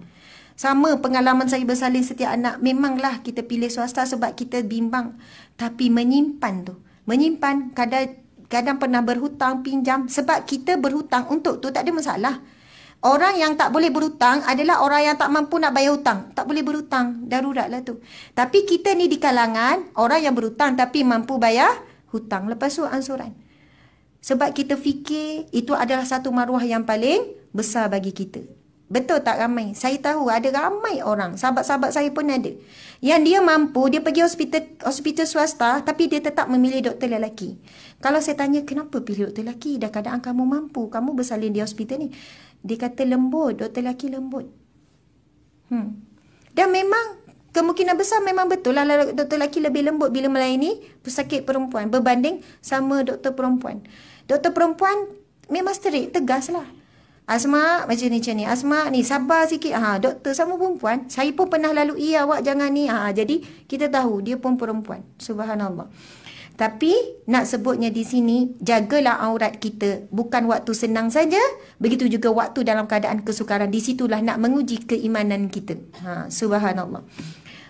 Sama pengalaman saya bersalin setiap anak. Memanglah kita pilih swasta sebab kita bimbang. Tapi menyimpan tu. Menyimpan, kadang pernah berhutang, pinjam. Sebab kita berhutang untuk tu tak ada masalah. Orang yang tak boleh berhutang adalah orang yang tak mampu nak bayar hutang. Tak boleh berhutang. Darurat lah tu. Tapi kita ni di kalangan orang yang berhutang tapi mampu bayar hutang. Lepas tu ansuran. Sebab kita fikir itu adalah satu maruah yang paling besar bagi kita. Betul tak ramai? Saya tahu ada ramai orang. Sahabat-sahabat saya pun ada. Yang dia mampu, dia pergi hospital swasta tapi dia tetap memilih doktor lelaki. Kalau saya tanya, kenapa pilih doktor lelaki? Dah keadaan kamu mampu. Kamu bersalin di hospital ni. Dia kata lembut, doktor lelaki lembut. Dan memang kemungkinan besar memang betul lah doktor lelaki lebih lembut bila melayani pesakit perempuan berbanding sama doktor perempuan. Doktor perempuan memang strict, tegas lah. Asma macam ni. Asma ni sabar sikit. Doktor sama perempuan. Saya pun pernah lalui, awak jangan ni. Jadi kita tahu dia pun perempuan. Subhanallah. Tapi nak sebutnya di sini, jagalah aurat kita. Bukan waktu senang saja, begitu juga waktu dalam keadaan kesukaran. Di situlah nak menguji keimanan kita. Subhanallah.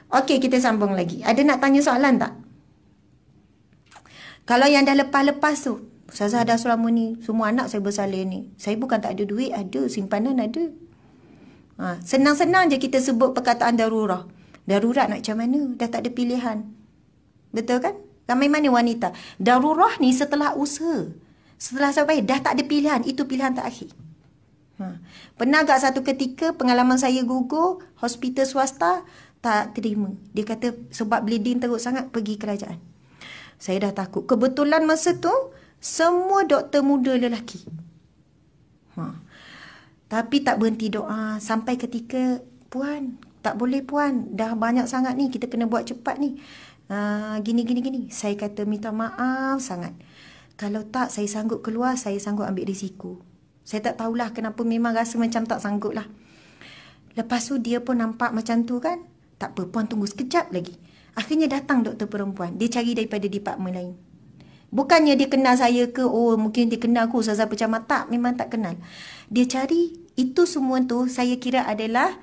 Okey, kita sambung lagi. Ada nak tanya soalan tak? Kalau yang dah lepas-lepas tu, Ustazah dah selama ni, semua anak saya bersalin ni. Saya bukan tak ada duit, ada. Simpanan ada. Senang-senang je kita sebut perkataan darurah. Darurat nak macam mana? Dah tak ada pilihan. Betul kan? Ramai mana wanita. Darurah ni setelah usaha. Setelah sampai, dah tak ada pilihan. Itu pilihan terakhir. Pernah tak satu ketika pengalaman saya gugur, hospital swasta, tak terima. Dia kata sebab bleeding teruk sangat, pergi kerajaan. Saya dah takut. Kebetulan masa tu, semua doktor muda lelaki. Tapi tak berhenti doa. Sampai ketika, Puan, tak boleh Puan. Dah banyak sangat ni, kita kena buat cepat ni. Gini. Saya kata minta maaf sangat. Kalau tak saya sanggup keluar, saya sanggup ambil risiko. Saya tak tahulah kenapa, memang rasa macam tak sanggup lah. Lepas tu dia pun nampak macam tu kan. Tak apa, Puan tunggu sekejap lagi. Akhirnya datang doktor perempuan. Dia cari daripada departmen lain. Bukannya dia kenal saya ke, oh mungkin dia kenal aku, Ustazah Percama. Tak, memang tak kenal. Dia cari, itu semua tu saya kira adalah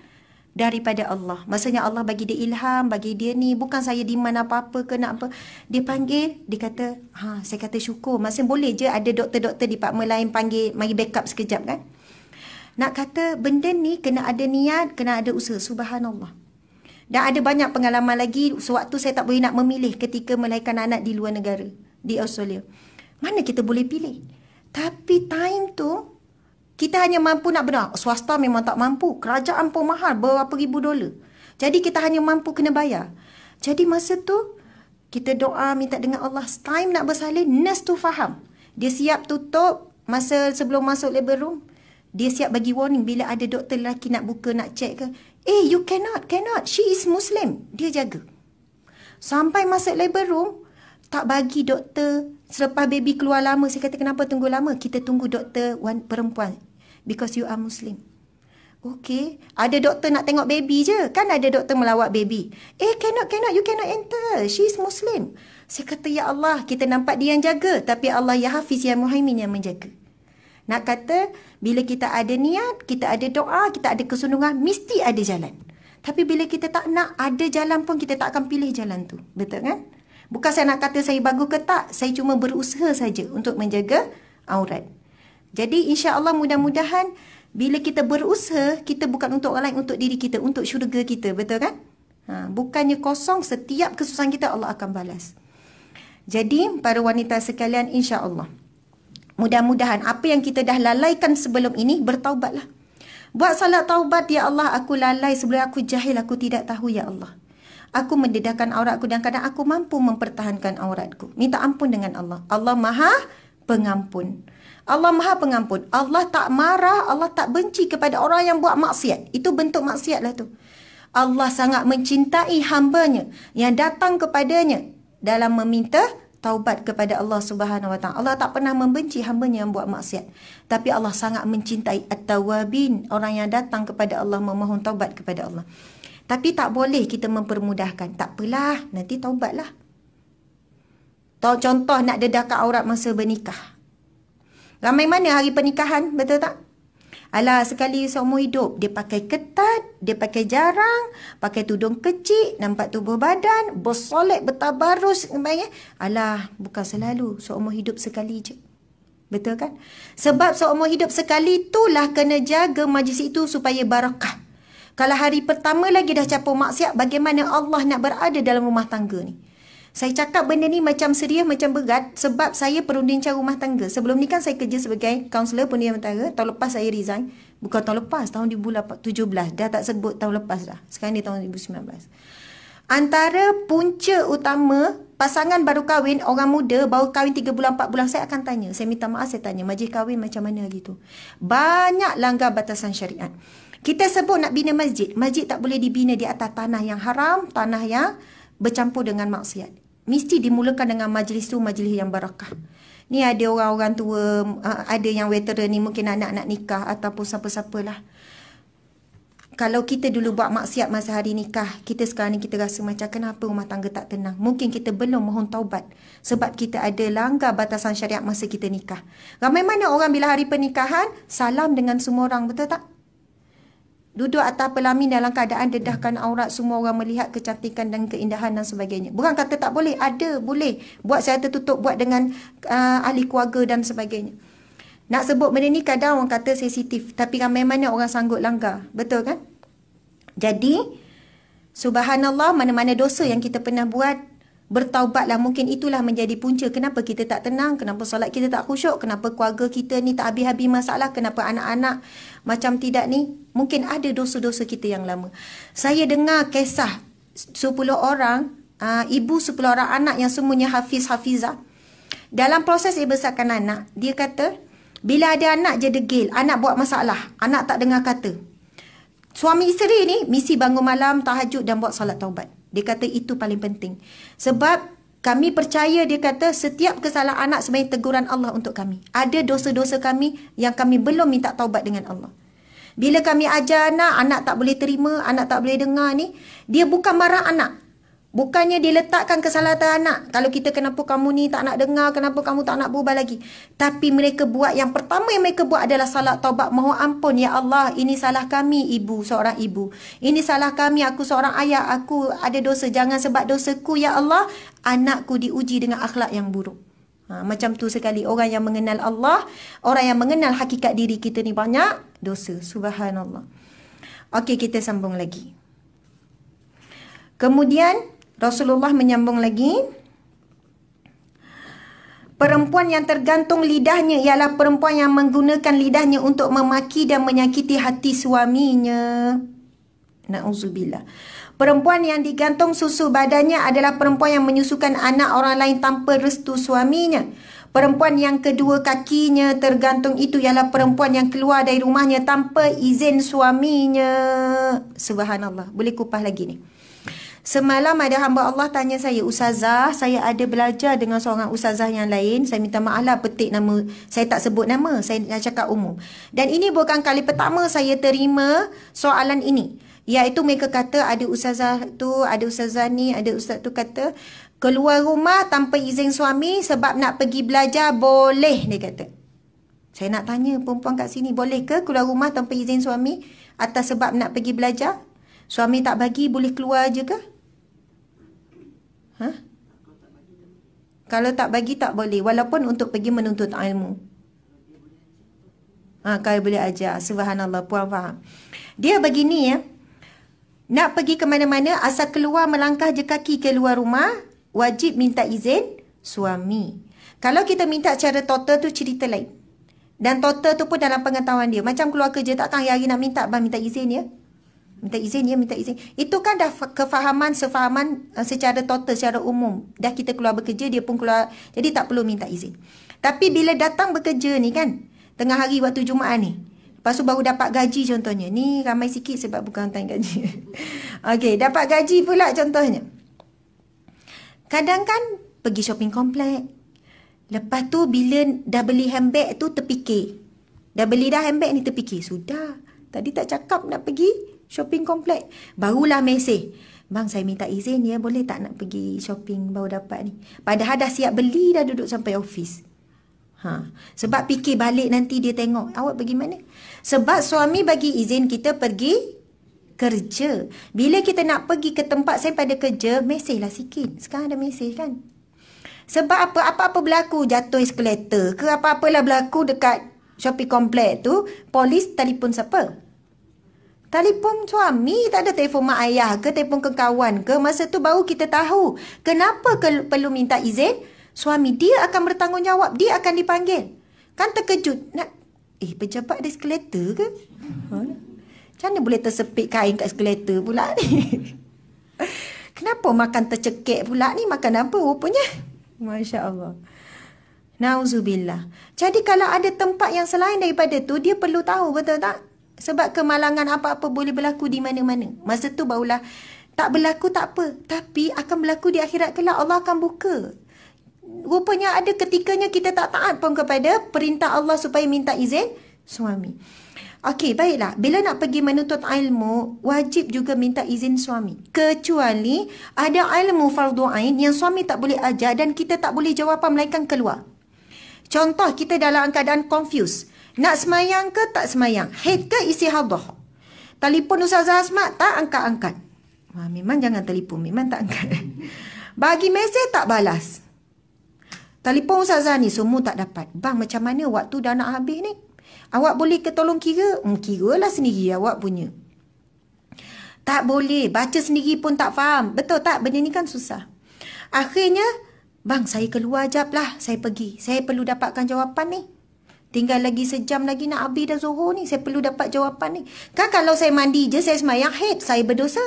daripada Allah. Maksudnya Allah bagi dia ilham, bagi dia ni. Bukan saya demand apa-apa ke nak apa. Dia panggil, dia kata, saya kata syukur. Maksudnya boleh je ada doktor-doktor departmen lain panggil, mari backup sekejap kan. Nak kata benda ni kena ada niat, kena ada usaha. Subhanallah. Dan ada banyak pengalaman lagi. Sewaktu saya tak boleh nak memilih ketika melahirkan anak di luar negara. Di Australia. Mana kita boleh pilih? Tapi time tu, kita hanya mampu nak benar. Swasta memang tak mampu. Kerajaan pun mahal, berapa ribu $. Jadi kita hanya mampu kena bayar. Jadi masa tu kita doa minta dengan Allah, time nak bersalin, nurse tu faham. Dia siap tutup masa sebelum masuk labor room. Dia siap bagi warning bila ada doktor lelaki nak buka, nak check ke. You cannot. She is Muslim. Dia jaga. Sampai masuk labor room, tak bagi doktor. Selepas baby keluar lama, saya kata kenapa tunggu lama? Kita tunggu doktor perempuan. Because you are Muslim. Okay. Ada doktor nak tengok baby je. Kan ada doktor melawat baby. Cannot. You cannot enter. She is Muslim. Saya kata, ya Allah, kita nampak dia yang jaga. Tapi Allah ya Hafiz ya Muhaimin yang menjaga. Nak kata, bila kita ada niat, kita ada doa, kita ada kesunungan, mesti ada jalan. Tapi bila kita tak nak ada jalan pun, kita tak akan pilih jalan tu. Betul kan? Bukan saya nak kata saya bagus ke tak. Saya cuma berusaha saja untuk menjaga aurat. Jadi insya-Allah mudah-mudahan bila kita berusaha, kita bukan untuk orang lain, untuk diri kita, untuk syurga kita. Betul kan? Bukannya kosong, setiap kesusahan kita Allah akan balas. Jadi para wanita sekalian, insya-Allah mudah-mudahan apa yang kita dah lalaikan sebelum ini, bertaubatlah. Buat salat taubat, ya Allah, aku lalai sebelum aku jahil, aku tidak tahu ya Allah. Aku mendedahkan auratku dan kadang aku mampu mempertahankan auratku. Minta ampun dengan Allah. Allah Maha Pengampun. Allah Maha Pengampun. Allah tak marah, Allah tak benci kepada orang yang buat maksiat. Itu bentuk maksiat lah tu. Allah sangat mencintai hambanya yang datang kepadanya dalam meminta taubat kepada Allah Subhanahu Wa Taala. Allah tak pernah membenci hambanya yang buat maksiat. Tapi Allah sangat mencintai at-tawabin, orang yang datang kepada Allah memohon taubat kepada Allah. Tapi tak boleh kita mempermudahkan. Tak apalah, nanti taubatlah. Contoh nak dedahkan aurat masa bernikah. Ramai mana hari pernikahan, betul tak? Alah, sekali seumur hidup, dia pakai ketat, dia pakai jarang, pakai tudung kecil, nampak tubuh badan, bersolek, bertabarus. Alah, bukan selalu, seumur hidup sekali je. Betul kan? Sebab seumur hidup sekali itulah kena jaga majlis itu supaya barakah. Kalau hari pertama lagi dah capur maksiat, bagaimana Allah nak berada dalam rumah tangga ni? Saya cakap benda ni macam serius, macam berat sebab saya perunding rumah tangga. Sebelum ni kan saya kerja sebagai kaunselor pendidikan mentara. Tahun lepas saya resign. Bukan tahun lepas, tahun 2017. Dah tak sebut tahun lepas dah. Sekarang ni tahun 2019. Antara punca utama pasangan baru kahwin, orang muda baru kahwin 3 bulan, 4 bulan, saya akan tanya. Saya minta maaf, saya tanya. Majlis kahwin macam mana gitu? Banyak langgar batasan syariat. Kita sebut nak bina masjid. Masjid tak boleh dibina di atas tanah yang haram, tanah yang bercampur dengan maksiat. Mesti dimulakan dengan majlis tu, majlis yang barakah. Ni ada orang-orang tua, ada yang veteran ni, mungkin anak-anak nikah ataupun siapa-siapalah. Kalau kita dulu buat maksiat masa hari nikah, kita sekarang ni kita rasa macam kenapa rumah tangga tak tenang. Mungkin kita belum mohon taubat sebab kita ada langgar batasan syariat masa kita nikah. Ramai mana orang bila hari pernikahan, salam dengan semua orang, betul tak? Duduk atas pelamin dalam keadaan dedahkan aurat, semua orang melihat kecantikan dan keindahan dan sebagainya. Bukan kata tak boleh, ada, boleh. Buat secara tertutup, buat dengan ahli keluarga dan sebagainya. Nak sebut benda ni kadang orang kata sensitif, tapi ramai mana orang sanggup langgar. Betul kan? Jadi, subhanallah, mana-mana dosa yang kita pernah buat, bertaubatlah. Mungkin itulah menjadi punca kenapa kita tak tenang, kenapa solat kita tak khusyuk, kenapa keluarga kita ni tak habis-habis masalah, kenapa anak-anak macam tidak ni. Mungkin ada dosa-dosa kita yang lama. Saya dengar kisah 10 orang, ibu 10 orang anak yang semuanya hafiz-hafizah. Dalam proses dia besarkan anak, dia kata, bila ada anak je degil, anak buat masalah, anak tak dengar kata. Suami isteri ni mesti bangun malam, tahajud dan buat solat taubat. Dia kata itu paling penting. Sebab kami percaya, dia kata, setiap kesalahan anak sebenarnya teguran Allah untuk kami. Ada dosa-dosa kami yang kami belum minta taubat dengan Allah. Bila kami ajar anak, anak tak boleh terima, anak tak boleh dengar ni, dia bukan marah anak. Bukannya dia letakkan kesalahan anak. Kalau kita, kenapa kamu ni tak nak dengar, kenapa kamu tak nak berubah lagi. Tapi mereka buat, yang pertama yang mereka buat adalah salat taubat. Mohon ampun, ya Allah, ini salah kami, ibu, seorang ibu. Ini salah kami, aku seorang ayah, aku ada dosa. Jangan sebab dosaku, ya Allah, anakku diuji dengan akhlak yang buruk. Macam tu sekali orang yang mengenal Allah, orang yang mengenal hakikat diri kita ni banyak dosa. Subhanallah. Okey, kita sambung lagi. Kemudian Rasulullah menyambung lagi. Perempuan yang tergantung lidahnya ialah perempuan yang menggunakan lidahnya untuk memaki dan menyakiti hati suaminya. Na'udzubillah. Perempuan yang digantung susu badannya adalah perempuan yang menyusukan anak orang lain tanpa restu suaminya. Perempuan yang kedua kakinya tergantung itu ialah perempuan yang keluar dari rumahnya tanpa izin suaminya. Subhanallah. Boleh kupas lagi ni. Semalam ada hamba Allah tanya saya, Ustazah, saya ada belajar dengan seorang ustazah yang lain. Saya minta maaf lah petik nama. Saya tak sebut nama. Saya nak cakap umum. Dan ini bukan kali pertama saya terima soalan ini. Iaitu mereka kata ada ustazah tu, ada ustazah ni, ada ustaz tu kata keluar rumah tanpa izin suami sebab nak pergi belajar boleh, dia kata. Saya nak tanya perempuan kat sini, boleh ke keluar rumah tanpa izin suami atas sebab nak pergi belajar? Suami tak bagi boleh keluar je ke? Ha? Kalau tak bagi tak boleh, walaupun untuk pergi menuntut ilmu. Kalau boleh ajar. Subhanallah, puan faham. Dia begini ya. Nak pergi ke mana-mana, asal keluar melangkah je kaki keluar rumah, wajib minta izin suami. Kalau kita minta cara total tu cerita lain. Dan total tu pun dalam pengetahuan dia. Macam keluar kerja, takkan hari-hari nak minta, abang minta izin ya. Minta izin ya, minta izin. Itu kan dah sefahaman secara total, secara umum. Dah kita keluar bekerja, dia pun keluar. Jadi tak perlu minta izin. Tapi bila datang bekerja ni kan, tengah hari waktu Jumaat ni, lepas tu baru dapat gaji contohnya. Ni ramai sikit sebab bukan hantar gaji. Okey, dapat gaji pula contohnya. Kadang kan pergi shopping komplek. Lepas tu bila dah beli handbag tu terfikir. Dah beli dah handbag ni terfikir. Sudah, tadi tak cakap nak pergi shopping komplek. Barulah mesej. Bang, saya minta izin ya, boleh tak nak pergi shopping baru dapat ni. Padahal dah siap beli, dah duduk sampai office. Sebab fikir balik nanti dia tengok, awak pergi mana? Sebab suami bagi izin kita pergi kerja. Bila kita nak pergi ke tempat saya pada kerja, mesej lah sikit. Sekarang ada mesej kan? Sebab apa-apa berlaku, jatuh eskalator ke apa-apalah berlaku dekat shopping komplek tu, polis telefon siapa? Telefon suami, tak ada telefon mak ayah ke, telefon ke kawan ke. Masa tu baru kita tahu kenapa perlu minta izin suami. Dia akan bertanggungjawab, dia akan dipanggil. Kan terkejut, nak pejabat ada eskalator ke? Macam mana boleh tersepit kain kat eskalator pula ni? Kenapa makan tercekik pula ni? Makan apa rupanya? Masya Allah. Nauzubillah. Jadi kalau ada tempat yang selain daripada tu, dia perlu tahu, betul tak? Sebab kemalangan apa-apa boleh berlaku di mana-mana. Masa tu barulah tak berlaku tak apa. Tapi akan berlaku di akhirat kelak, Allah akan buka. Rupanya ada ketikanya kita tak taat pun kepada perintah Allah supaya minta izin suami. Okey, baiklah. Bila nak pergi menuntut ilmu, wajib juga minta izin suami. Kecuali ada ilmu fardu ain yang suami tak boleh ajar dan kita tak boleh jawapan melainkan keluar. Contoh, kita dalam keadaan confused. Nak semayang ke tak semayang? Haid ke istihadah? Telefon Ustazah Asmat tak angkat-angkat. Memang jangan telefon, memang tak angkat. Bagi mesej tak balas. Telefon Ustazah ni semua tak dapat. Bang, macam mana waktu dah nak habis ni? Awak boleh ke tolong kira? Kira lah sendiri awak punya. Tak boleh. Baca sendiri pun tak faham. Betul tak? Benda ni kan susah. Akhirnya, bang, saya keluar jap lah. Saya pergi. Saya perlu dapatkan jawapan ni. Tinggal lagi sejam lagi nak habis dah Zuhur ni. Saya perlu dapat jawapan ni. Kan kalau saya mandi je, saya semayang haid, saya berdosa.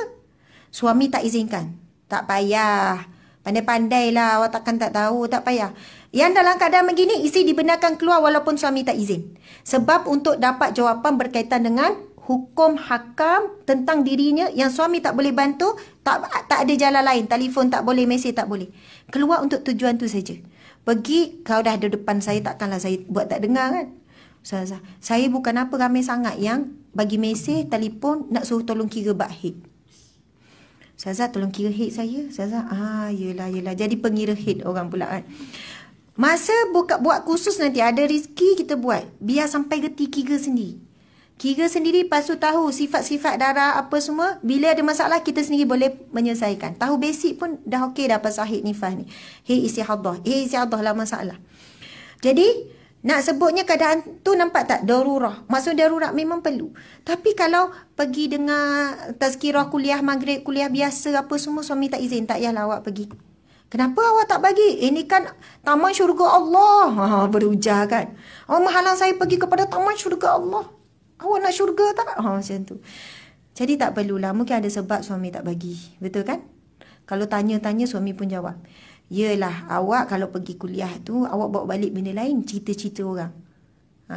Suami tak izinkan. Tak payah. Pandai-pandai lah. Awak takkan tak tahu. Tak payah. Yang dalam keadaan begini, isteri dibenarkan keluar walaupun suami tak izin. Sebab untuk dapat jawapan berkaitan dengan hukum hakam tentang dirinya yang suami tak boleh bantu, tak ada jalan lain. Telefon tak boleh, mesej tak boleh. Keluar untuk tujuan tu saja. Pergi, kau dah ada depan saya, takkanlah saya buat tak dengar kan? Ustazah, saya bukan apa ramai sangat yang bagi mesej, telefon, nak suruh tolong kira bab haid. Ustazah, tolong kira haid saya. Ustazah, yelah. Jadi pengira haid orang pula kan. Masa buat kursus nanti, ada rezeki kita buat. Biar sampai reti kira sendiri. Kira sendiri, lepas tu tahu sifat-sifat darah apa semua. Bila ada masalah, kita sendiri boleh menyelesaikan. Tahu basic pun dah okey dah pasal haid nifas ni. Haid istihadah. Haid istihadah lah masalah. Jadi, nak sebutnya keadaan tu nampak tak? Darurah. Maksud darurah memang perlu. Tapi kalau pergi dengar tazkirah kuliah maghrib, kuliah biasa apa semua, suami tak izin, tak payahlah awak pergi. Kenapa awak tak bagi? Ini kan taman syurga Allah. Berujar kan. Awak menghalang saya pergi kepada taman syurga Allah. Awak nak syurga tak? Macam tu. Jadi tak perlulah, mungkin ada sebab suami tak bagi. Betul kan? Kalau tanya-tanya suami pun jawab. Yelah, awak kalau pergi kuliah tu, awak bawa balik benda lain, cerita-cerita orang.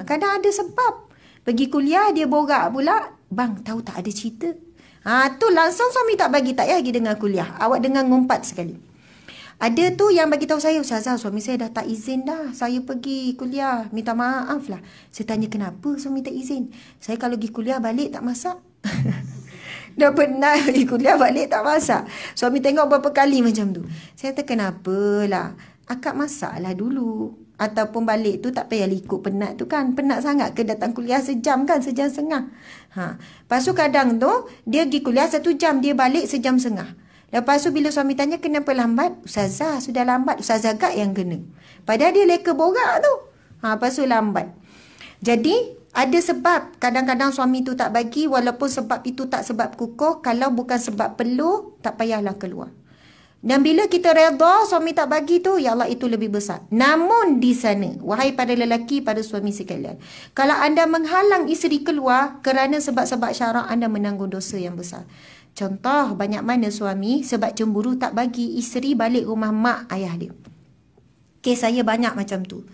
Kadang ada sebab. Pergi kuliah, dia borak pula. Bang, tahu tak ada cerita? Tu langsung suami tak bagi, tak payah pergi dengar kuliah. Awak dengar ngumpat sekali. Ada tu yang bagi tahu saya, Ustazah, suami saya dah tak izin dah. Saya pergi kuliah, minta maaf lah. Saya tanya kenapa suami tak izin? Saya kalau pergi kuliah balik tak masak. Dah pernah pergi kuliah balik tak masak. Suami tengok berapa kali macam tu. Saya kata kenapalah. Akak masak lah dulu. Ataupun balik tu tak payah ikut penat tu kan. Penat sangat ke datang kuliah sejam kan. Sejam setengah. Lepas tu kadang tu dia pergi kuliah 1 jam. Dia balik sejam setengah. Lepas tu bila suami tanya kenapa lambat. Ustazah sudah lambat. Ustazah agak yang kena. Padahal dia leka borak tu. Lepas tu lambat. Jadi ada sebab kadang-kadang suami tu tak bagi walaupun sebab itu tak sebab kukuh. Kalau bukan sebab perlu, tak payahlah keluar. Dan bila kita redha suami tak bagi tu, ya Allah itu lebih besar. Namun di sana, wahai para lelaki, pada suami sekalian, kalau anda menghalang isteri keluar kerana sebab-sebab syarak, anda menanggung dosa yang besar. Contoh, banyak mana suami sebab cemburu tak bagi isteri balik rumah mak ayah dia. Kes saya banyak macam tu.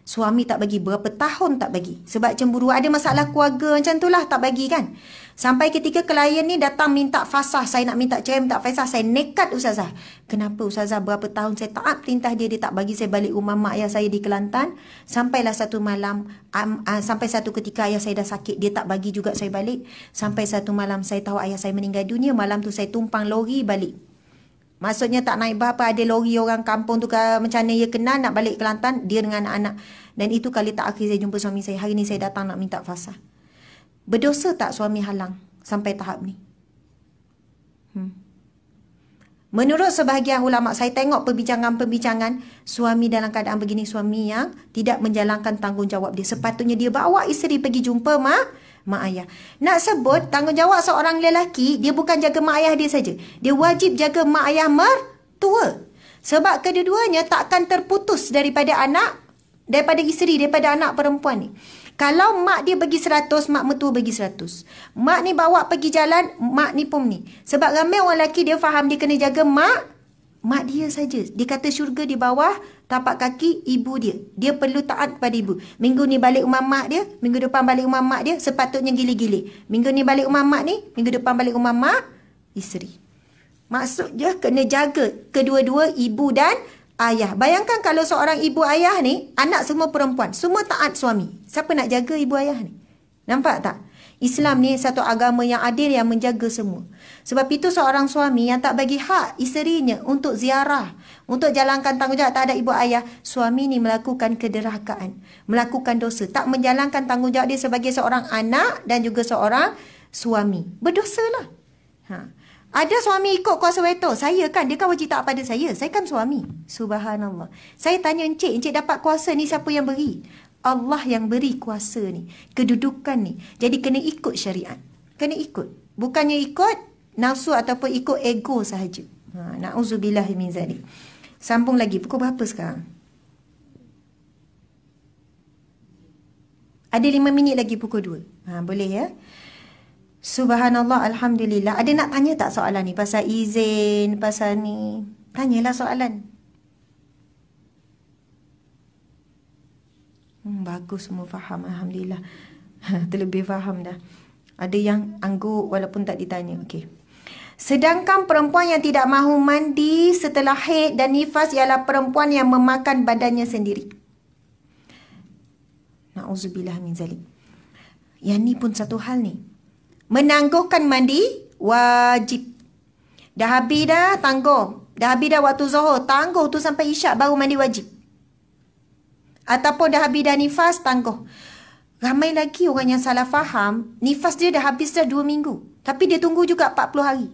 Suami tak bagi, berapa tahun tak bagi. Sebab cemburu, ada masalah keluarga macam tu lah, tak bagi kan. Sampai ketika klien ni datang minta fasah, saya nak minta cerai, minta fasah, saya nekat Ustazah. Kenapa Ustazah, berapa tahun saya taat perintah dia, dia tak bagi saya balik rumah mak ayah saya di Kelantan. Sampailah satu malam, sampai satu ketika ayah saya dah sakit, dia tak bagi juga saya balik. Sampai satu malam saya tahu ayah saya meninggal dunia, malam tu saya tumpang lori balik. Maksudnya tak naik berapa, ada lori orang kampung tu macam mana dia kenal nak balik Kelantan, dia dengan anak-anak. Dan itu kali tak akhir saya jumpa suami saya. Hari ni saya datang nak minta fasah. Berdosa tak suami halang sampai tahap ni? Menurut sebahagian ulama, saya tengok perbincangan-perbincangan, suami dalam keadaan begini, suami yang tidak menjalankan tanggungjawab dia. Sepatutnya dia bawa isteri pergi jumpa mak ayah. Nak sebut tanggungjawab seorang lelaki, dia bukan jaga mak ayah dia saja. Dia wajib jaga mak ayah mertua. Sebab kedua-duanya takkan terputus daripada anak, daripada isteri, daripada anak perempuan ni. Kalau mak dia bagi 100, mak mertua bagi 100. Mak ni bawa pergi jalan, mak ni pun ni. Sebab ramai orang lelaki dia faham dia kena jaga mak dia saja. Dia kata syurga di bawah tapak kaki ibu dia. Dia perlu taat pada ibu. Minggu ni balik rumah mak dia, minggu depan balik rumah mak dia, sepatutnya gili-gili. Minggu ni balik rumah mak ni, minggu depan balik rumah mak isteri. Maksudnya kena jaga kedua-dua ibu dan ayah. Bayangkan kalau seorang ibu ayah ni, anak semua perempuan, semua taat suami. Siapa nak jaga ibu ayah ni? Nampak tak? Islam ni satu agama yang adil, yang menjaga semua. Sebab itu seorang suami yang tak bagi hak isterinya untuk ziarah, untuk jalankan tanggungjawab terhadap ibu ayah, suami ni melakukan kederhakaan, melakukan dosa, tak menjalankan tanggungjawab dia sebagai seorang anak dan juga seorang suami. Berdosalah. Ada suami ikut kuasa veto. Saya kan, dia kan wajib taat pada saya. Saya kan suami. Subhanallah. Saya tanya encik dapat kuasa ni siapa yang beri? Allah yang beri kuasa ni, kedudukan ni. Jadi kena ikut syariat. Kena ikut. Bukannya ikut nafsu ataupun ikut ego sahaja. Na'udzubillah min zalik. Sambung lagi. Pukul berapa sekarang? Ada 5 minit lagi pukul 2. Boleh ya? Subhanallah, Alhamdulillah. Ada nak tanya tak soalan ni? Pasal izin, pasal ni. Tanyalah soalan. Bagus, semua faham. Alhamdulillah. Terlebih faham dah. Ada yang angguk walaupun tak ditanya. Okey. Sedangkan perempuan yang tidak mahu mandi setelah haid dan nifas ialah perempuan yang memakan badannya sendiri. Na'udzubillah min zalik. Yang ni pun satu hal ni. Menangguhkan mandi wajib. Dah habis dah, tangguh. Dah habis dah waktu zuhur, tangguh tu sampai isyak baru mandi wajib. Ataupun dah habis dah nifas, tangguh. Ramai lagi orang yang salah faham, nifas dia dah habis dah 2 minggu. Tapi dia tunggu juga 40 hari.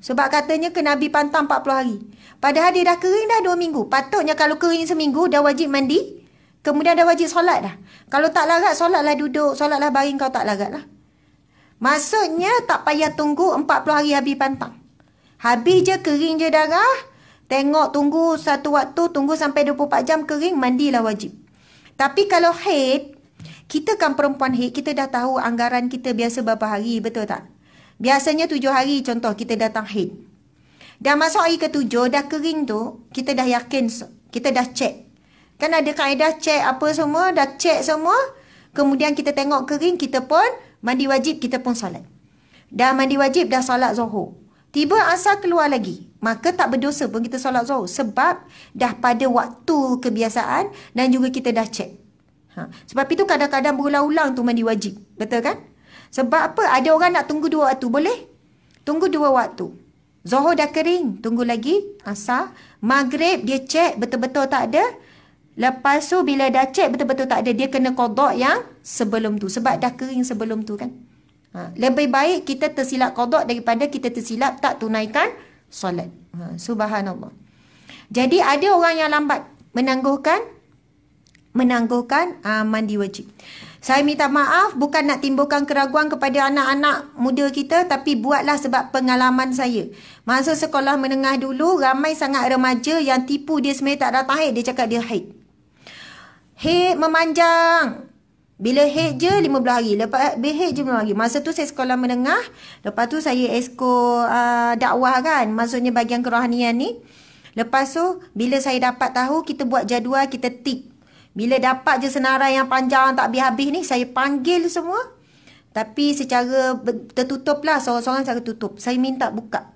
Sebab katanya kena habis pantang 40 hari. Padahal dia dah kering dah 2 minggu. Patutnya kalau kering seminggu, dah wajib mandi. Kemudian dah wajib solat dah. Kalau tak larat, solatlah duduk. Solatlah baring, kau tak larat lah. Maksudnya tak payah tunggu 40 hari habis pantang. Habis je, kering je darah. Tengok, tunggu satu waktu, tunggu sampai 24 jam kering, mandilah wajib. Tapi kalau haid, kita kan perempuan haid, kita dah tahu anggaran kita biasa berapa hari, betul tak? Biasanya 7 hari contoh kita datang haid. Dah masuk hari ke-7, dah kering tu, kita dah yakin, kita dah cek. Kan ada kaedah cek apa semua, dah cek semua. Kemudian kita tengok kering, kita pun mandi wajib, kita pun solat. Dah mandi wajib, dah solat zuhur. Tiba asar keluar lagi. Maka tak berdosa pun kita solat zuhur. Sebab dah pada waktu kebiasaan dan juga kita dah cek. Sebab itu kadang-kadang berulang-ulang tu mandi wajib. Betul kan? Sebab apa? Ada orang nak tunggu 2 waktu. Boleh? Tunggu 2 waktu. Zuhur dah kering. Tunggu lagi. Asar. Maghrib dia cek betul-betul tak ada. Lepas tu bila dah cek betul-betul tak ada, dia kena qada yang sebelum tu. Sebab dah kering sebelum tu kan. Lebih baik kita tersilap qada daripada kita tersilap tak tunaikan solat. Subhanallah. Jadi ada orang yang lambat menangguhkan mandi wajib. Saya minta maaf bukan nak timbulkan keraguan kepada anak-anak muda kita, tapi buatlah sebab pengalaman saya. Masa sekolah menengah dulu ramai sangat remaja yang tipu dia sebenarnya tak datang haid, dia cakap dia haid. Haid memanjang. Bila haid je 15 hari. Lepas haid je 15 hari. Masa tu saya sekolah menengah. Lepas tu saya esko dakwah kan. Maksudnya bahagian kerohanian ni. Lepas tu bila saya dapat tahu, kita buat jadual, kita tik. Bila dapat je senarai yang panjang tak habis-habis ni, saya panggil semua. Tapi secara tertutup lah. Seorang-seorang secara tutup. Saya minta buka.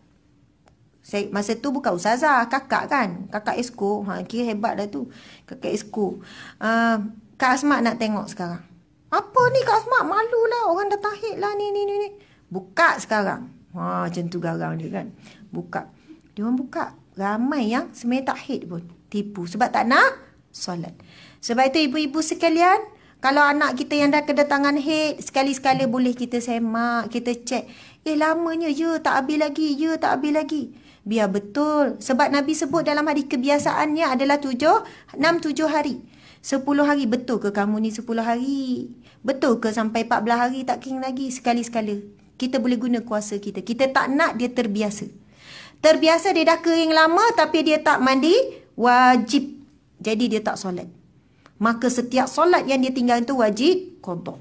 Masa tu bukan ustazah, kakak kan. Kakak esko. Kira hebat dah tu. Kakak esko. Kak Asma nak tengok sekarang. Apa ni Kak Asma? Malu lah. Orang dah tahid lah ni. Buka sekarang. Macam tu garang dia kan. Buka. Dia orang buka. Ramai yang sebenarnya tak haid pun. Tipu. Sebab tak nak solat. Sebab itu ibu-ibu sekalian, kalau anak kita yang dah kedatangan haid, sekali-sekala boleh kita semak, kita cek. Lamanya je tak habis lagi. Biar betul. Sebab Nabi sebut dalam hadis kebiasaannya adalah 6-7 hari. 10 hari. Betul ke kamu ni 10 hari? Betul ke sampai 14 hari tak kering lagi? Sekali-sekala. Kita boleh guna kuasa kita. Kita tak nak dia terbiasa. Terbiasa dia dah kering lama tapi dia tak mandi wajib. Jadi dia tak solat. Maka setiap solat yang dia tinggal itu wajib qada.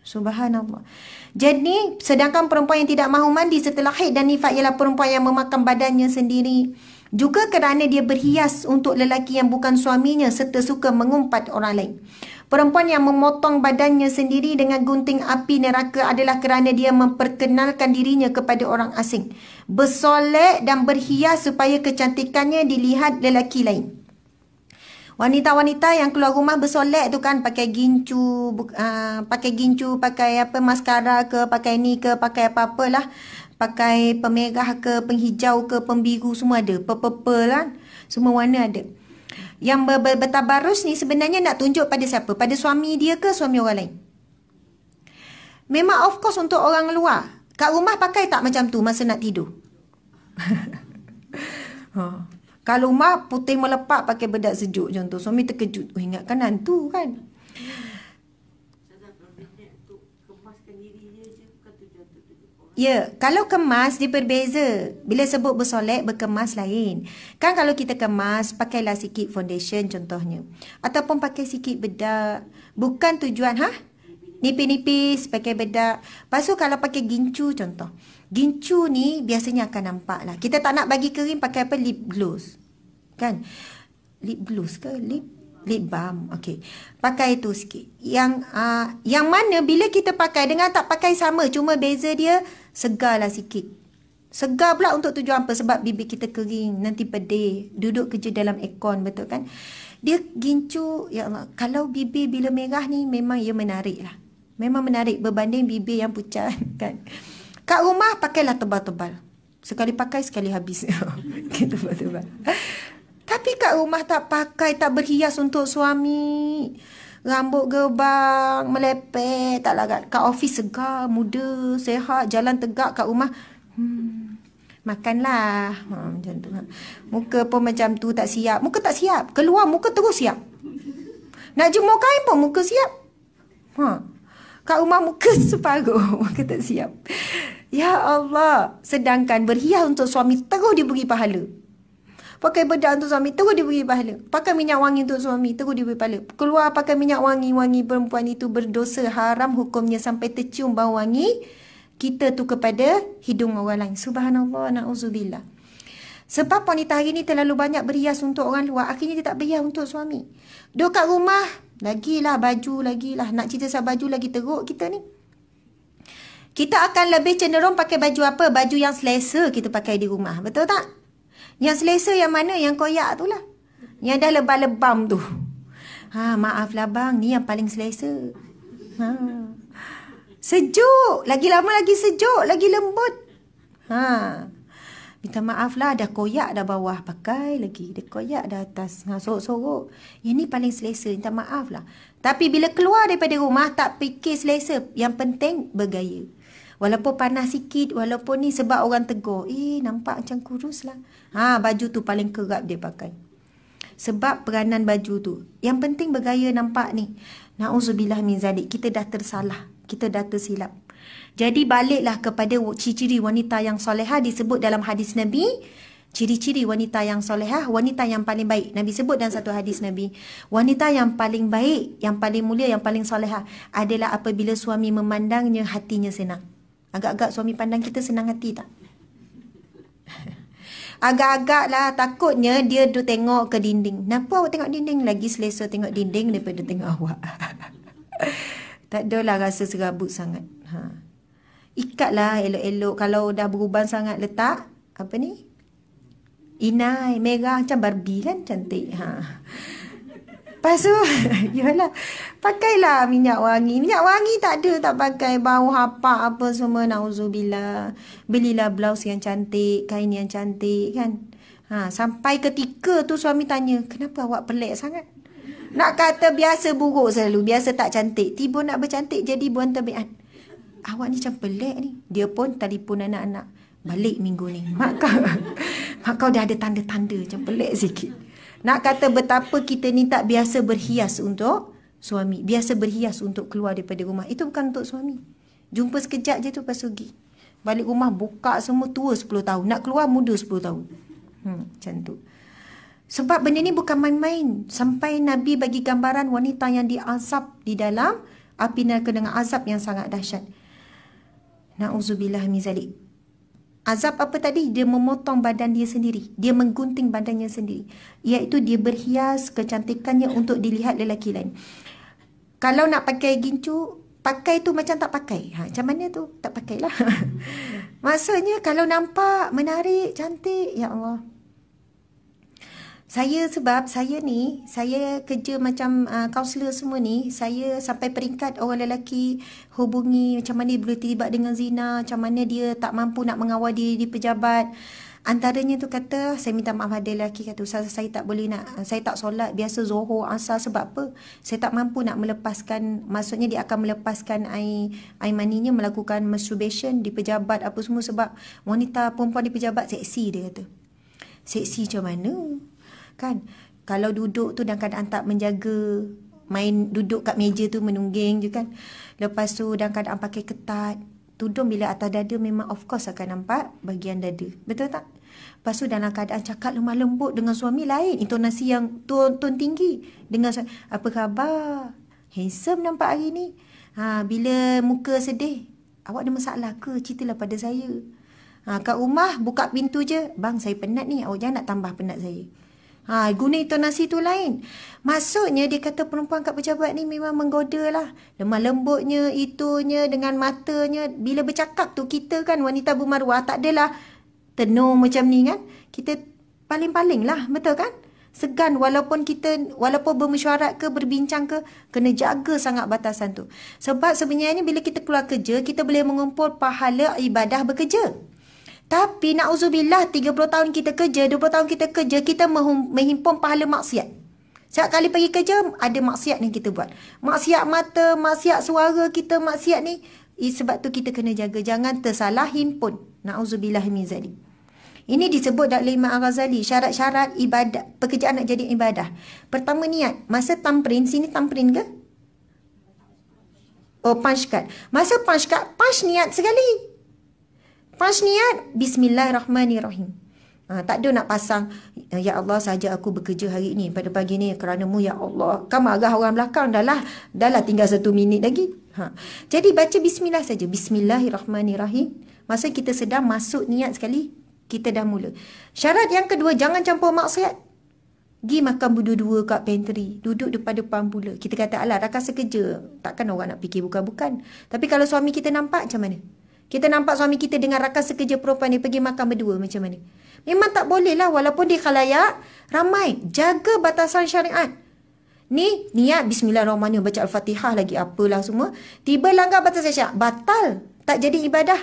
Subhanallah. Jadi sedangkan perempuan yang tidak mahu mandi setelah haid dan nifas ialah perempuan yang memakan badannya sendiri. Juga kerana dia berhias untuk lelaki yang bukan suaminya serta suka mengumpat orang lain. Perempuan yang memotong badannya sendiri dengan gunting api neraka adalah kerana dia memperkenalkan dirinya kepada orang asing. Bersolek dan berhias supaya kecantikannya dilihat lelaki lain. Wanita-wanita yang keluar rumah bersolek tu kan pakai gincu, pakai apa maskara ke, pakai ni ke, pakai apa-apalah. Pakai pemerah ke, penghijau ke, pembiru semua ada. Purple kan. Semua warna ada. Yang bertabarus ni sebenarnya nak tunjuk pada siapa? Pada suami dia ke suami orang lain? Memang of course untuk orang luar. Kat rumah pakai tak macam tu masa nak tidur? Kalau rumah putih melepak pakai bedak sejuk contoh. Suami terkejut. Ingatkan hantu kan? Ya, kalau kemas dia berbeza. Bila sebut bersolek, berkemas lain. Kan kalau kita kemas, pakailah sikit foundation contohnya. Ataupun pakai sikit bedak. Bukan tujuan, nipis-nipis, pakai bedak. Lepas tu kalau pakai gincu contoh. Gincu ni biasanya akan nampak lah. Kita tak nak bagi kering pakai apa? Lip gloss. Kan? Lip gloss ke? Lip balm. Okey. Pakai tu sikit. Yang mana bila kita pakai dengan tak pakai sama. Cuma beza dia segarlah sikit. Segar pula untuk tujuan apa? Sebab bibir kita kering. Nanti pedih. Duduk kerja dalam aircon. Betul kan? Dia gincu. Ya Allah. Kalau bibir bila merah ni memang ia menarik lah. Memang menarik berbanding bibir yang pucat. Kan? Kat rumah pakailah tebal-tebal. Sekali pakai sekali habis. Tebal-tebal. Tapi kat rumah tak pakai, tak berhias untuk suami. Rambut gerbang, melepet, tak larat. Kat office segar, muda, sehat, jalan tegak kat rumah. Makanlah. Macam tu. Muka pun macam tu tak siap. Muka tak siap. Keluar muka terus siap. Nak jemur kain pun muka siap. Kat rumah muka separuh. Muka tak siap. Ya Allah. Sedangkan berhias untuk suami terus diberi pahala. Pakai bedak untuk suami, terus diberi pahala. Pakai minyak wangi untuk suami, terus diberi pahala. Keluar pakai minyak wangi-wangi, perempuan itu berdosa haram hukumnya sampai tercium bau wangi kita tu kepada hidung orang lain. Subhanallah, na'udzubillah. Sebab wanita hari ni terlalu banyak berhias untuk orang luar, akhirnya dia tak berhias untuk suami. Duduk kat rumah, lagilah baju, lagilah. Nak cerita pasal baju lagi teruk kita ni. Kita akan lebih cenderung pakai baju apa? Baju yang selesa kita pakai di rumah. Betul tak? Yang selesa yang mana? Yang koyak tu lah. Yang dah lebam-lebam tu. Maaflah bang, ni yang paling selesa. Sejuk. Lagi lama lagi sejuk, lagi lembut. Minta maaf lah, dah koyak dah bawah, pakai lagi. Dah koyak dah atas, sorok-sorok. Yang ni paling selesa, minta maaf lah. Tapi bila keluar daripada rumah, tak fikir selesa. Yang penting bergaya. Walaupun panas sikit, walaupun ni sebab orang tegur. Nampak macam kurus lah. Baju tu paling kerap dia pakai. Sebab peranan baju tu. Yang penting bergaya nampak ni. Na'udzubillah min zalik. Kita dah tersalah. Kita dah tersilap. Jadi baliklah kepada ciri-ciri wanita yang solehah disebut dalam hadis Nabi. Ciri-ciri wanita yang solehah, wanita yang paling baik. Nabi sebut dalam satu hadis Nabi. Wanita yang paling baik, yang paling mulia, yang paling solehah adalah apabila suami memandangnya, hatinya senang. Agak-agak suami pandang kita senang hati tak? Agak-agak lah, takutnya dia tu tengok ke dinding. Kenapa awak tengok dinding? Lagi selesa tengok dinding daripada tengok awak. Tak adalah rasa serabut sangat. Ikatlah elok-elok. Kalau dah beruban sangat, letak apa ni? Inai merah macam Barbie kan, cantik. Lepas tu, yalah, pakailah minyak wangi. Minyak wangi tak ada, tak pakai bau hapak apa semua, na'udzubillah. Belilah blouse yang cantik, kain yang cantik kan. Sampai ketika tu suami tanya, kenapa awak pelik sangat? Nak kata biasa buruk selalu, biasa tak cantik. Tiba nak bercantik jadi buan tabiat. Awak ni macam pelik ni. Dia pun telefon anak-anak. Balik minggu ni. Mak kau dah ada tanda-tanda macam pelik sikit. Nak kata betapa kita ni tak biasa berhias untuk suami. Biasa berhias untuk keluar daripada rumah. Itu bukan untuk suami. Jumpa sekejap je tu lepas pergi. Balik rumah buka semua, tua 10 tahun. Nak keluar muda 10 tahun. Macam tu. Sebab benda ni bukan main-main. Sampai Nabi bagi gambaran wanita yang diazab di dalam api neraka dengan azab yang sangat dahsyat. Na'udzubillah min zalik. Azab apa tadi? Dia memotong badan dia sendiri. Dia menggunting badannya sendiri. Iaitu dia berhias kecantikannya untuk dilihat lelaki lain. Kalau nak pakai gincu, pakai tu macam tak pakai. Macam mana tu? Tak pakailah. Maksudnya kalau nampak menarik, cantik, ya Allah. Sebab saya kerja macam kaunselor semua ni, saya sampai peringkat orang lelaki hubungi macam mana dia boleh terlibat dengan zina, macam mana dia tak mampu nak mengawal diri di pejabat. Antaranya tu kata, saya minta maaf ada lelaki kata, saya tak boleh saya tak solat biasa Zuhur, Asar sebab apa? Saya tak mampu nak melepaskan, maksudnya dia akan melepaskan air maninya, melakukan masturbation di pejabat apa semua sebab wanita perempuan di pejabat seksi dia kata. Seksi macam mana? Kan, kalau duduk tu dalam keadaan tak menjaga, main duduk kat meja tu menungging je kan. Lepas tu dalam keadaan pakai ketat, tudung bila atas dada memang of course akan nampak bahagian dada. Betul tak? Lepas tu dalam keadaan cakap lemah lembut dengan suami lain, intonasi yang tone tinggi dengan suami. Apa khabar? Handsome nampak hari ni. Bila muka sedih, awak ada masalah ke? Ceritalah pada saya. Kat rumah buka pintu je, bang saya penat ni, awak jangan nak tambah penat saya. Guna intonasi tu lain. Maksudnya dia kata perempuan kat pejabat ni memang menggoda lah. Lemah lembutnya, itunya, dengan matanya. Bila bercakap tu kita kan wanita bermaruah tak adalah tenung macam ni kan. Kita paling-paling lah, betul kan? Segan walaupun bermesyuarat ke, berbincang ke, kena jaga sangat batasan tu. Sebab sebenarnya bila kita keluar kerja, kita boleh mengumpul pahala ibadah bekerja. Tapi na'udzubillah 30 tahun kita kerja, 20 tahun kita kerja, kita menghimpun pahala maksiat. Setiap kali pergi kerja, ada maksiat yang kita buat. Maksiat mata, maksiat suara kita, maksiat ni. Sebab tu kita kena jaga. Jangan tersalah himpun. Na'udzubillah min zalik. Ini disebut dalam Imam Al-Ghazali. Syarat-syarat ibadah, pekerjaan nak jadi ibadah. Pertama niat. Masa tamprin, sini tamprin ke? Oh, punch card. Masa punch card, punch niat sekali. Punch niat, bismillahirrahmanirrahim. Tak ada nak pasang, ya Allah saja aku bekerja hari ini pada pagi ni kerana-Mu ya Allah. Kan marah orang belakang, dah lah tinggal 1 minit lagi. Jadi baca bismillah saja. Bismillahirrahmanirrahim. Masa kita sedang masuk niat sekali, kita dah mula. Syarat yang kedua, jangan campur maksiat. Gi makan berdua-dua kat pantry, duduk depan-depan pula. Kita kata, alah rakan sekerja, takkan orang nak fikir bukan-bukan. Tapi kalau suami kita nampak macam mana? Kita nampak suami kita dengan rakan sekerja perempuan ni pergi makan berdua macam mana? Memang tak boleh lah, walaupun di khalayak ramai. Jaga batasan syariat. Ni niat bismillahirrahmanirrahim, baca Al-Fatihah lagi apalah semua. Tiba langgar batasan syariat, batal. Tak jadi ibadah.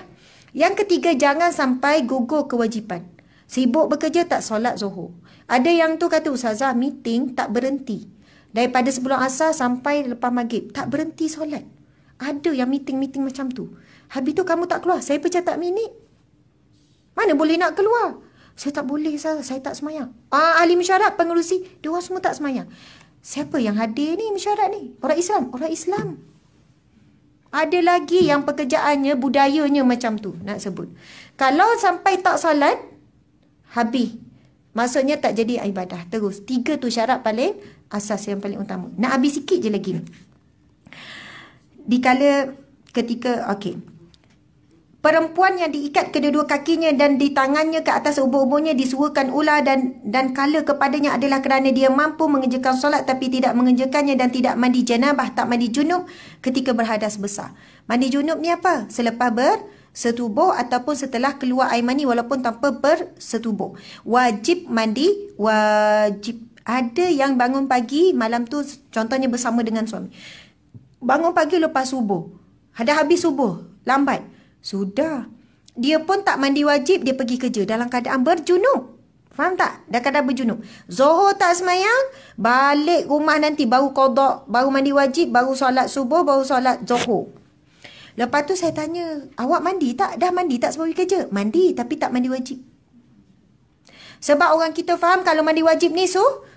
Yang ketiga, jangan sampai gugur kewajipan. Sibuk bekerja tak solat zuhur. Ada yang tu kata, ustazah meeting tak berhenti. Daripada sebelum asar sampai lepas maghrib. Tak berhenti solat. Ada yang meeting-meeting macam tu. Habis tu kamu tak keluar. Saya pecah tak minit. Mana boleh nak keluar? Saya tak boleh, saya tak semayang. Ahli mesyuarat, pengerusi, dia orang semua tak semayang. Siapa yang hadir ni mesyuarat ni? Orang Islam. Orang Islam. Ada lagi yang pekerjaannya, budayanya macam tu nak sebut. Kalau sampai tak salat, habis. Maksudnya tak jadi ibadah. Terus. 3 tu syarat paling asas yang paling utama. Nak habis sikit je lagi. Dikala ketika, perempuan yang diikat kedua-dua kakinya dan di tangannya ke atas ubur-uburnya disuruhkan ular dan kala kepadanya adalah kerana dia mampu mengerjakan solat tapi tidak mengerjakannya dan tidak mandi janabah, tak mandi junub ketika berhadas besar. Mandi junub ni apa? Selepas bersetubuh ataupun setelah keluar air mani walaupun tanpa bersetubuh. Wajib mandi, wajib. Ada yang bangun pagi malam tu, contohnya bersama dengan suami. Bangun pagi lepas subuh. Dah habis subuh, lambat. Sudah. Dia pun tak mandi wajib, dia pergi kerja dalam keadaan berjunub. Faham tak? Dah keadaan berjunub. Zuhur tak semayang, balik rumah nanti baru qada, baru mandi wajib, baru solat subuh, baru solat zuhur. Lepas tu saya tanya, awak mandi tak? Dah mandi tak sebelum pergi kerja? Mandi, tapi tak mandi wajib. Sebab orang kita faham kalau mandi wajib ni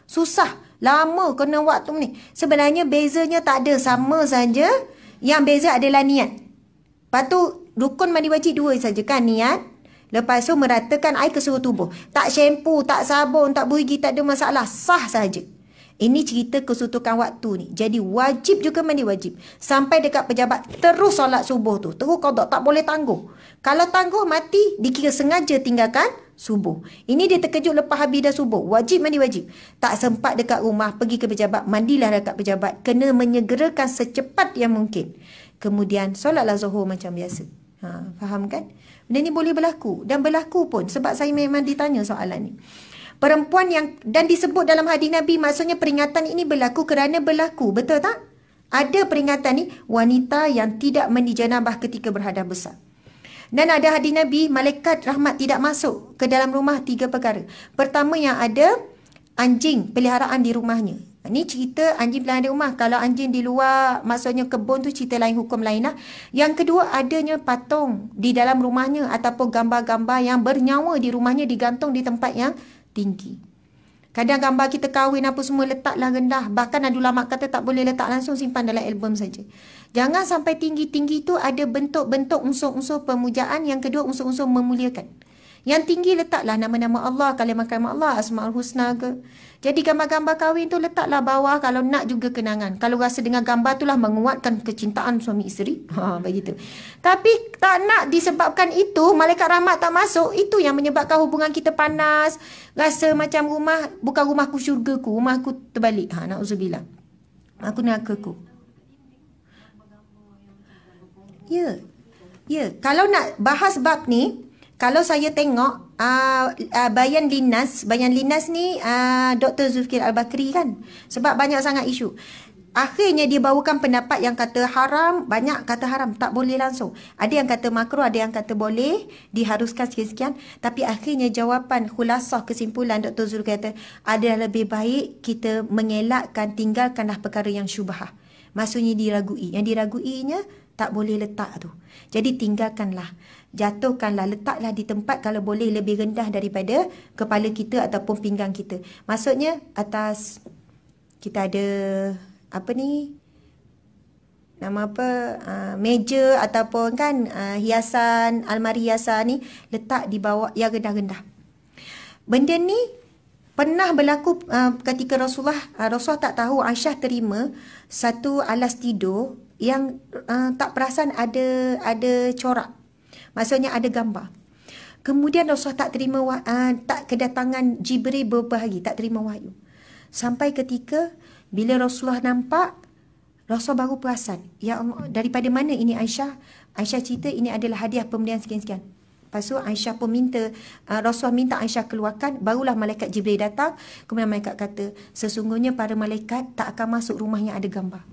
susah. Lama kena waktu ni. Sebenarnya bezanya tak ada, sama saja. Yang beza adalah niat. Lepas tu rukun mandi wajib 2 saja kan, niat. Lepas tu meratakan air ke seluruh tubuh. Tak shampoo, tak sabun, tak buih, tak ada masalah. Sah saja. Ini cerita kesuntukan waktu ni. Jadi wajib juga mandi wajib. Sampai dekat pejabat terus solat subuh tu. Terus qada, tak boleh tangguh. Kalau tangguh mati, dikira sengaja tinggalkan subuh. Ini dia terkejut lepas habis dah subuh. Wajib mandi wajib. Tak sempat dekat rumah, pergi ke pejabat. Mandilah dekat pejabat. Kena menyegerakan secepat yang mungkin. Kemudian solatlah zuhur macam biasa. Faham kan? Benda ni boleh berlaku. Dan berlaku pun. Sebab saya memang ditanya soalan ni. Perempuan yang, dan disebut dalam hadis Nabi, maksudnya peringatan ini berlaku kerana berlaku. Betul tak? Ada peringatan ni, wanita yang tidak mandi janabah ketika berhadas besar. Dan ada hadis Nabi, malaikat rahmat tidak masuk ke dalam rumah 3 perkara. Pertama, yang ada anjing peliharaan di rumahnya. Ini cerita anjing peliharaan di rumah. Kalau anjing di luar, maksudnya kebun tu cerita lain, hukum lain lah. Yang kedua, adanya patung di dalam rumahnya ataupun gambar-gambar yang bernyawa di rumahnya digantung di tempat yang tinggi. Kadang gambar kita kahwin apa semua letaklah rendah. Bahkan ada ulama kata tak boleh letak langsung, simpan dalam album saja. Jangan sampai tinggi-tinggi tu ada bentuk-bentuk unsur-unsur pemujaan. Yang kedua, unsur-unsur memuliakan. Yang tinggi letaklah nama-nama Allah, kalimah-kalimah Allah, Asmaul Husna ke. Jadi gambar-gambar kahwin tu letaklah bawah kalau nak juga kenangan. Kalau rasa dengan gambar itulah menguatkan kecintaan suami isteri. Begitu. Tapi tak nak disebabkan itu, malaikat rahmat tak masuk, itu yang menyebabkan hubungan kita panas. Rasa macam rumah, bukan rumahku syurgaku, rumahku terbalik. Na'udzubillah. Aku nerakaku. Ya. Kalau nak bahas bab ni, kalau saya tengok Bayan Linas ni Dr. Zulkifli Al-Bakri kan. Sebab banyak sangat isu. Akhirnya dia bawakan pendapat yang kata haram, banyak kata haram, tak boleh langsung. Ada yang kata makruh, ada yang kata boleh, diharuskan sekian-sekian. Tapi akhirnya jawapan khulasah kesimpulan Dr. Zulkifli kata, adalah lebih baik kita mengelakkan, tinggalkanlah perkara yang syubhah. Maksudnya diragui. Yang diraguinya tak boleh letak tu. Jadi tinggalkanlah, jatuhkanlah, letaklah di tempat kalau boleh lebih rendah daripada kepala kita ataupun pinggang kita. Maksudnya atas, kita ada apa ni, nama apa, meja ataupun kan hiasan, almari hiasan ni, letak di bawah yang rendah-rendah. Benda ni pernah berlaku ketika Rasulullah tak tahu Aisyah terima satu alas tidur yang tak perasan ada corak. Maksudnya ada gambar. Kemudian Rasulullah tak terima tak kedatangan Jibril beberapa hari, tak terima wahyu. Sampai ketika bila Rasulullah nampak, Rasulullah baru perasan, ya Allah, daripada mana ini Aisyah? Aisyah cerita ini adalah hadiah pemberian sekian-sekian. Lepas tu Aisyah pun minta, Rasulullah minta Aisyah keluarkan, barulah malaikat Jibril datang. Kemudian malaikat kata, sesungguhnya para malaikat tak akan masuk rumah yang ada gambar.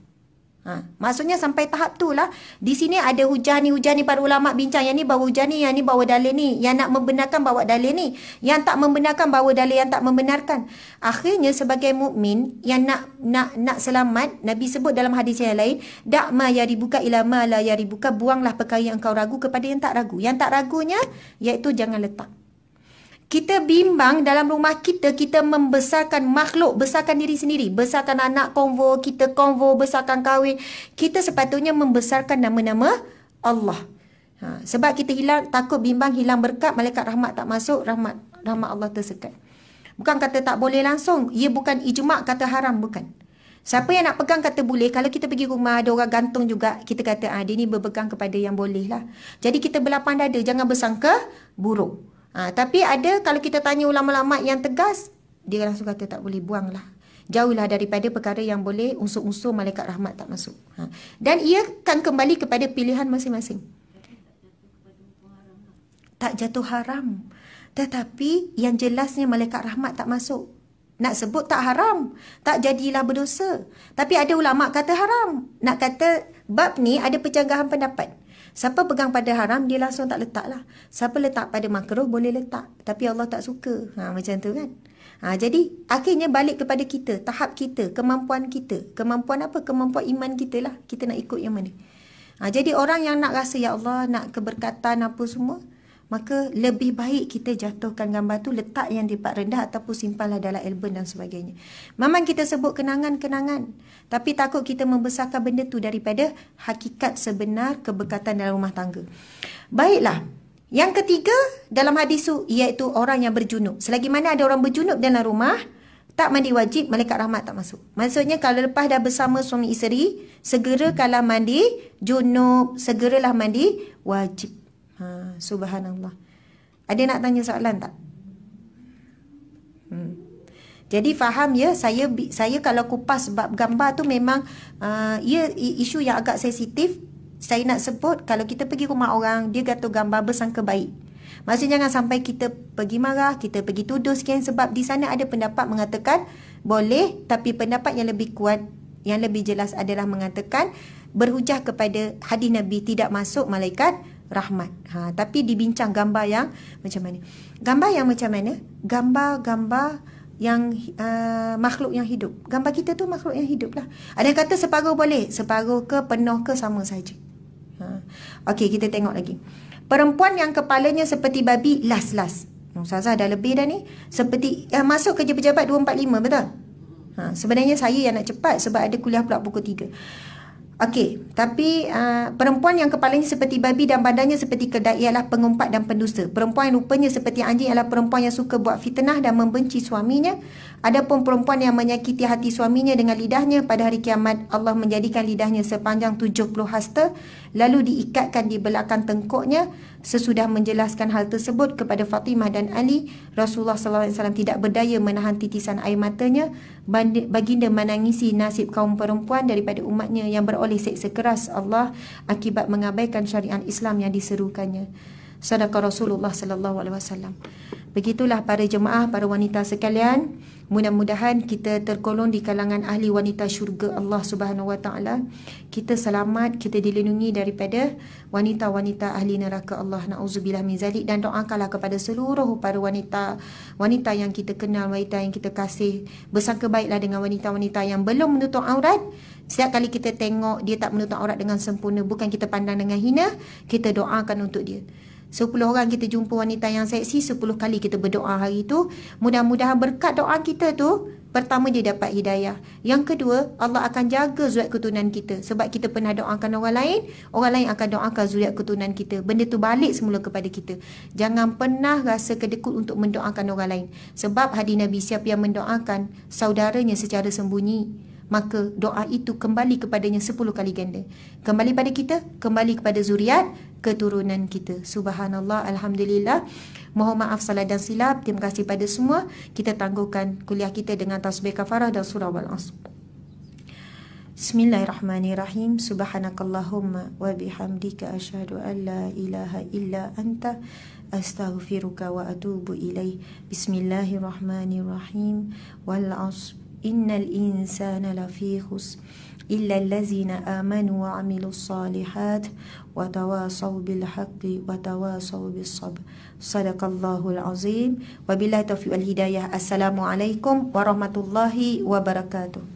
Maksudnya sampai tahap tu lah. Di sini ada hujah ni para ulama bincang, yang ni bawa hujah ni, yang ni bawa dalil ni, yang nak membenarkan bawa dalil ni, yang tak membenarkan bawa dalil yang tak membenarkan. Akhirnya sebagai mukmin yang nak selamat, Nabi sebut dalam hadis yang lain, dak ma yaribuka ila ma la yaribuka, buanglah perkara yang kau ragu kepada yang tak ragu. Yang tak ragunya iaitu jangan letak. Kita bimbang dalam rumah kita, kita membesarkan makhluk, besarkan diri sendiri, besarkan anak konvo, kita konvo, besarkan kahwin. Kita sepatutnya membesarkan nama-nama Allah. Sebab kita takut bimbang hilang berkat, malaikat rahmat tak masuk, rahmat Allah tersekat. Bukan kata tak boleh langsung, ia bukan ijma' kata haram, bukan. Siapa yang nak pegang kata boleh, kalau kita pergi rumah ada orang gantung juga, kita kata dia ni berpegang kepada yang boleh lah. Jadi kita berlapang dada, jangan bersangka buruk. Tapi ada, kalau kita tanya ulama-ulama yang tegas, dia langsung kata tak boleh, buanglah. Jauhlah daripada perkara yang boleh unsur-unsur malaikat rahmat tak masuk. Dan ia akan kembali kepada pilihan masing-masing. Tak jatuh haram. Tetapi yang jelasnya malaikat rahmat tak masuk. Nak sebut tak haram, tak jadilah berdosa. Tapi ada ulama kata haram. Nak kata bab ni ada penjanggahan pendapat. Siapa pegang pada haram, dia langsung tak letak lah. Siapa letak pada makruh, boleh letak. Tapi Allah tak suka. Macam tu kan. Jadi, akhirnya balik kepada kita. Tahap kita, kemampuan kita. Kemampuan apa? Kemampuan iman kita lah. Kita nak ikut yang mana. Jadi, orang yang nak rasa, ya Allah, nak keberkatan apa semua, maka lebih baik kita jatuhkan gambar tu, letak yang di part rendah ataupun simpanlah dalam album dan sebagainya. Memang kita sebut kenangan-kenangan, tapi takut kita membesarkan benda tu daripada hakikat sebenar keberkatan dalam rumah tangga. Baiklah. Yang ketiga dalam hadis tu iaitu orang yang berjunub. Selagi mana ada orang berjunub dalam rumah, tak mandi wajib, malaikat rahmat tak masuk. Maksudnya kalau lepas dah bersama suami isteri, segerakanlah mandi junub, segeralah mandi wajib. Subhanallah. Ada nak tanya soalan tak? Jadi faham ya, saya kalau kupas bab gambar tu memang ia isu yang agak sensitif. Saya nak sebut, kalau kita pergi rumah orang, dia gantung gambar bersangka baik. Maksudnya jangan sampai kita pergi marah, kita pergi tuduh sekian, sebab di sana ada pendapat mengatakan boleh, tapi pendapat yang lebih kuat, yang lebih jelas adalah mengatakan berhujah kepada hadis Nabi tidak masuk malaikat rahmat. Tapi dibincang gambar yang macam mana? Gambar yang macam mana? Gambar-gambar yang makhluk yang hidup. Gambar kita tu makhluk yang hidup lah. Ada yang kata separuh boleh, separuh ke penuh ke sama saja. Okey, kita tengok lagi. Perempuan yang kepalanya seperti babi las-las. Ustazah dah lebih dah ni. Seperti masuk kerja pejabat 245, betul? Sebenarnya saya yang nak cepat sebab ada kuliah pula pukul 3. Okey, tapi perempuan yang kepalanya seperti babi dan badannya seperti keldai ialah pengumpat dan pendusta. Perempuan yang rupanya seperti anjing ialah perempuan yang suka buat fitnah dan membenci suaminya. Adapun perempuan yang menyakiti hati suaminya dengan lidahnya, pada hari kiamat Allah menjadikan lidahnya sepanjang 70 hasta, lalu diikatkan di belakang tengkuknya. Sesudah menjelaskan hal tersebut kepada Fatimah dan Ali, Rasulullah SAW tidak berdaya menahan titisan air matanya. Baginda menangisi nasib kaum perempuan daripada umatnya yang beroleh seksa keras Allah akibat mengabaikan syariat Islam yang diserukannya. Sadaqah Rasulullah SAW. Begitulah para jemaah, para wanita sekalian. Mudah-mudahan kita tergolong di kalangan ahli wanita syurga Allah Subhanahu Wa Taala. Kita selamat, kita dilindungi daripada wanita-wanita ahli neraka Allah. Nauzubillah min zalik. Dan doakanlah kepada seluruh para wanita yang kita kenal, wanita yang kita kasih. Bersangka baiklah dengan wanita-wanita yang belum menutup aurat. Setiap kali kita tengok dia tak menutup aurat dengan sempurna, bukan kita pandang dengan hina, kita doakan untuk dia. 10 orang kita jumpa wanita yang seksi, 10 kali kita berdoa hari tu. Mudah-mudahan berkat doa kita tu, pertama dia dapat hidayah. Yang kedua, Allah akan jaga zuriat keturunan kita. Sebab kita pernah doakan orang lain akan doakan zuriat keturunan kita. Benda tu balik semula kepada kita. Jangan pernah rasa kedekut untuk mendoakan orang lain. Sebab hadis Nabi, siapa yang mendoakan saudaranya secara sembunyi, maka doa itu kembali kepadanya 10 kali ganda. Kembali pada kita, kembali kepada zuriat keturunan kita. Subhanallah, alhamdulillah. Mohon maaf salah dan silap. Terima kasih pada semua. Kita tangguhkan kuliah kita dengan tasbih kafarah dan surah Wal-Asr. Bismillahirrahmanirrahim. Subhanakallahumma wa bihamdika asyhadu an la ilaha illa anta astaghfiruka wa atubu ilaih. Bismillahirrahmanirrahim. Wal-Asr. Innal insana lafi khusr illa allazina amanu wa amilus salihat wa tawasaw bil haqqi wa tawasaw bis sabr. Sadaqallahul azim. Wabillahi taufiq wal hidayah. Assalamualaikum warahmatullahi wabarakatuh.